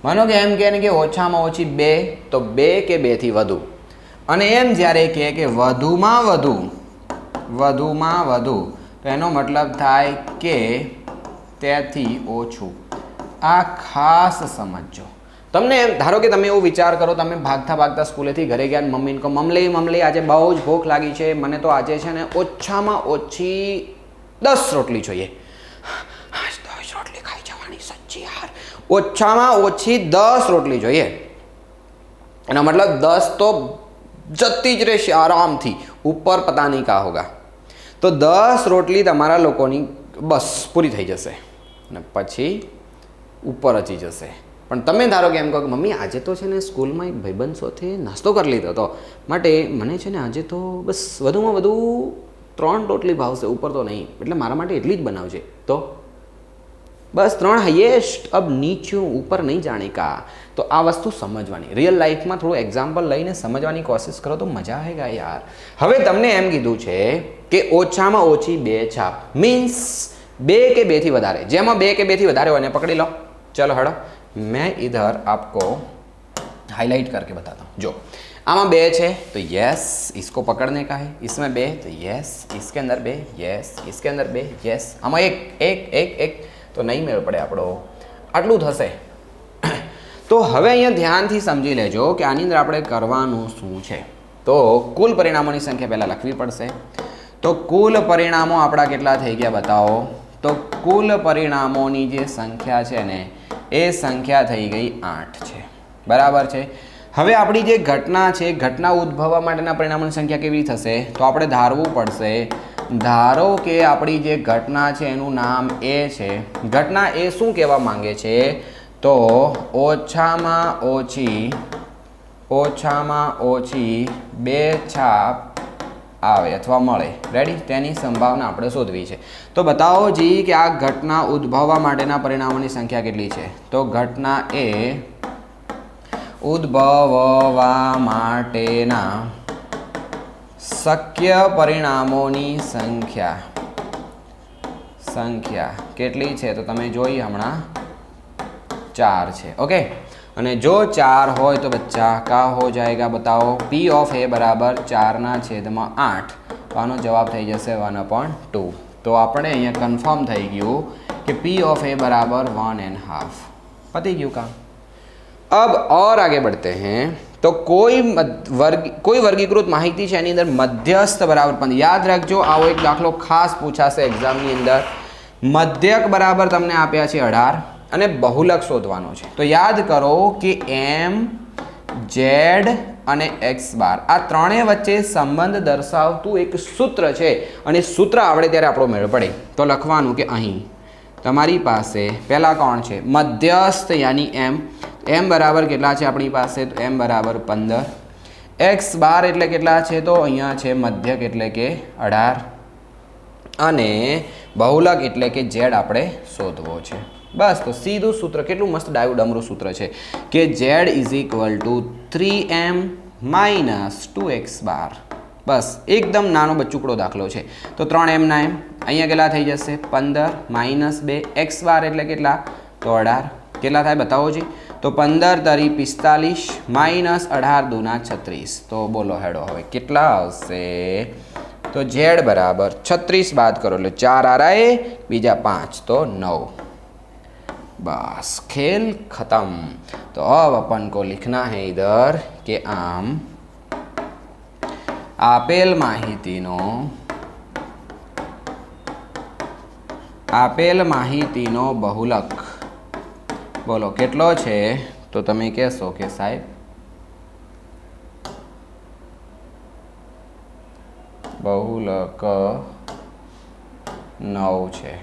માનો કે એમ કહે કે ઓછામાં ઓછી 2 તો 2 કે 2 થી વધુ, અને એમ જ્યારે કહે કે વધુમાં વધુ, વધુમાં વધુ તો એનો મતલબ થાય કે તેથી ઓછું. આ ખાસ સમજજો. તમને એમ ધારો કે તમે એવું વિચાર કરો, તમે ભાગતા ભાગતા સ્કૂલેથી ઘરે ગયા, મમ્મીને કહો મમલી આજે બહુ જ ભૂખ લાગી છે, મને તો આજે છે ને ઓછામાં ઓછી 10 રોટલી જોઈએ. 10 રોટલી ખાઈ જવાની સચ્ચી યાર, ઓછામાં ઓછી 10 રોટલી જોઈએ. એનો મતલબ 10 તો જતી જ રહેશે આરામથી, ઉપર પતા નહીં કા હોગા. તો 10 રોટલી તમારા લોકોની બસ પૂરી થઈ જશે અને પછી ઉપર અચી જશે. પણ તમે ધારો કે એમ કહો કે મમ્મી આજે તો છે ને સ્કૂલમાં એક ભાઈબંધ સાથે નાસ્તો કરી લીધો હતો, માટે મને છે ને આજે તો બસ વધુમાં વધુ 3 રોટલી ભાવશે, ઉપર તો નહીં, એટલે મારા માટે એટલી જ બનાવજે. તો બસ 3 હાઈએસ્ટ, અબ નીચું ઉપર નહીં જાણે કા. તો આ વસ્તુ સમજવાની, રિયલ લાઈફમાં થોડું એક્ઝામ્પલ લઈને સમજવાની કોશિશ કરો તો મજા આવેગા યાર. હવે તમને એમ કીધું છે કે ઓછામાં ઓછી 2 છાપ, મીન્સ 2 કે 2 થી વધારે. જેમાં 2 કે 2 થી વધારે હોય ને પકડી લો. ચલો હડો, मैं इधर आपको हाईलाइट करके बताता हूँ. जो आमा 2 છે तो यस इसको पकड़ने का है, इसमें 2 तो यस, इसके अंदर 2 यस, इसके अंदर 2 यस, આમાં એક તો નહીં મેળ પડે આપણો, આટલું થશે. તો હવે અહીંયા ધ્યાનથી સમજી લેજો કે આની અંદર આપણે કરવાનું શું છે. તો કુલ પરિણામોની સંખ્યા પહેલાં લખવી પડશે. તો કુલ પરિણામો આપણા કેટલા થઈ ગયા બતાવો? તો કુલ પરિણામોની જે સંખ્યા છે ને એ સંખ્યા થઈ ગઈ 8 છે. બરાબર છે. હવે આપણી જે ઘટના છે, ઘટના ઉદ્ભવવા માટેના પરિણામોની સંખ્યા કેવી થશે? તો આપણે ધારવું પડશે. ધારો કે આપણી જે ઘટના છે એનું નામ એ છે. ઘટના એ શું કહેવા માંગે છે? તો ઓછામાં ઓછી 2 છાપ આવે અથવા મળે. રેડી? તેની સંભાવના આપણે શોધવી છે. તો બતાવો જી કે આ ઘટના ઉદ્ભવવા માટેના પરિણામોની સંખ્યા કેટલી છે? તો ઘટના એ ઉદ્ભવવા માટેના શક્ય પરિણામોની સંખ્યા કેટલી છે? તો તમે જોઈ હમણાં 4 છે. ઓકે, અને જો 4 હોય તો બચ્ચા કા હો જાएगा बताओ? P ऑफ A बराबर 4/8. તો આનો જવાબ થઈ જશે 1/2. તો આપણે અહીંયા કન્ફર્મ થઈ ગયું કે P ऑफ A बराबर 1.5. पती गયું काम. अब और आगे बढ़ते हैं. तो कोई वर्गीकृत माहिती છે એની અંદર મધ્યસ્થ બરાબર 15. યાદ રાખજો, આવો એક દાખલો ખાસ પૂછાશે એક્ઝામની અંદર. મધ્યક બરાબર તમને આપ્યા છે 18 અને બહુલક શોધવાનો છે. તો યાદ કરો કે M, Z અને x બાર આ ત્રણેય વચ્ચે સંબંધ દર્શાવતું એક સૂત્ર છે અને સૂત્ર આવડે ત્યારે આપણો મેળ પડે. તો લખવાનું કે અહીં તમારી પાસે પહેલાં કોણ છે? મધ્યસ્થ યાની M. એમ બરાબર કેટલા છે આપણી પાસે? તો એમ બરાબર 15. એક્સ બાર એટલે કેટલા છે? તો અહીંયા છે મધ્યક એટલે કે 18 અને બહુલક એટલે કે ઝેડ આપણે શોધવો છે. બસ તો સીધું સૂત્ર, કેટલું મસ્ત ડાયું ડમરું સૂત્ર છે કે Z is equal two 3m minus 2x બાર. બસ એકદમ નાનો બચ્ચુકડો દાખલો છે. તો 3m ના m અહીંયા કેટલા થઈ જશે? 15 માઇનસ 2 એક્સ બાર એટલે કેટલા? તો 18. કેટલા થાય બતાવો જી? તો 15 તરી 45 માઇનસ 18 દુના 36. તો બોલો હેડો હવે કેટલા આવશે? તો ઝેડ બરાબર 36 બાદ કરો એટલે 4 આરાએ, બીજા 5 તો 9. बस खेल खत्म. तो अब अपन को लिखना है इधर कि आम आपेल माहितीनो बहुलक बोलो केटलो छे? तो तमे कहेशो के साहेब बहुलक 9 છે.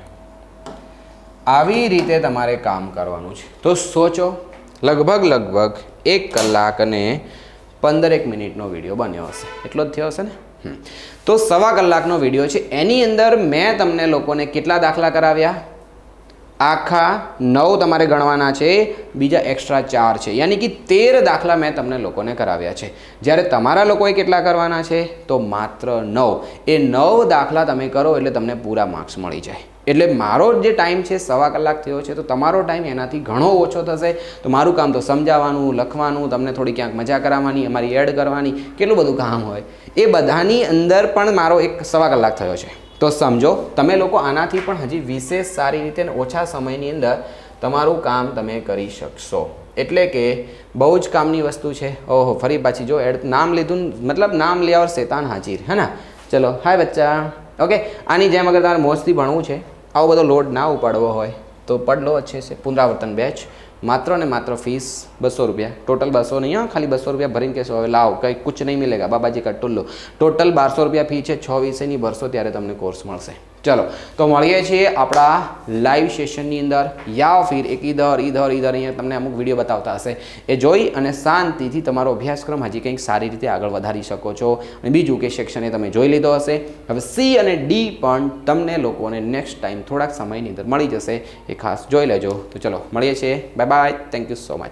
આવી રીતે તમારે કામ કરવાનું છે. તો સોચો, લગભગ 1 કલાક અને 15 મિનિટનો વિડીયો બન્યો હશે, એટલો જ થયો હશે ને? તો 1.25 કલાકનો વિડીયો છે. એની અંદર મેં તમને લોકોને કેટલા દાખલા કરાવ્યા? આખા 9 તમારે ગણવાના છે, બીજા એક્સ્ટ્રા 4 છે, યાની કે 13 દાખલા મેં તમને લોકોને કરાવ્યા છે. જ્યારે તમારા લોકોએ કેટલા કરવાના છે? તો માત્ર 9. એ 9 દાખલા તમે કરો એટલે તમને પૂરા માર્ક્સ મળી જાય. એટલે મારો જે ટાઈમ છે 1.25 કલાક થયો છે, તો તમારો ટાઈમ એનાથી ઘણો ઓછો થશે. તો મારું કામ તો સમજાવવાનું, લખવાનું, તમને થોડી ક્યાંક મજા કરાવવાની, અમારી એડ કરવાની, કેટલું બધું કામ હોય. એ બધાની અંદર પણ મારો 1.25 કલાક થયો છે. તો સમજો, તમે લોકો આનાથી પણ હજી વિશેષ સારી રીતે અને ઓછા સમયની અંદર તમારું કામ તમે કરી શકશો. એટલે કે બહુ જ કામની વસ્તુ છે. ઓહો, ફરી પાછી જો એડ નામ લીધું, મતલબ નામ લેવા શેતાન હાજીર, હે ના? ચલો હાય બચ્ચા. ઓકે, આની જેમ અગર તમારે મોજથી ભણવું છે, આવો બધો લોડ ના ઉપાડવો હોય તો પढ़ लो अच्छे से. पुनरावर्तन बैच मात्र ने मात्र फीस 200 रुपया. टोटल 200 नहीं, हाँ खाली 200 रुपया भरीने कहेशो હવે લાવ કંઈ कुछ नहीं मिलेगा बाबाजी का टुल्लू. टोटल 1200 रुपया फी છે. 6 વિષયની ભરશો ત્યારે તમને કોર્સ મળશે. ચલો તો મળીએ છીએ આપણા લાઈવ સેશનની અંદર, યા ફિર એક ઇધર અહીંયા તમને અમુક વિડીયો બતાવતા હશે, એ જોઈ અને શાંતિથી તમારો અભ્યાસક્રમ હજી કંઈક સારી રીતે આગળ વધારી શકો છો. અને બીજું કે સેક્શન એ તમે જોઈ લીધો હશે. હવે સી અને ડી પણ તમને લોકોને નેક્સ્ટ ટાઈમ થોડાક સમયની અંદર મળી જશે, એ ખાસ જોઈ લેજો. તો ચલો મળીએ છીએ, bye bye, thank you so much.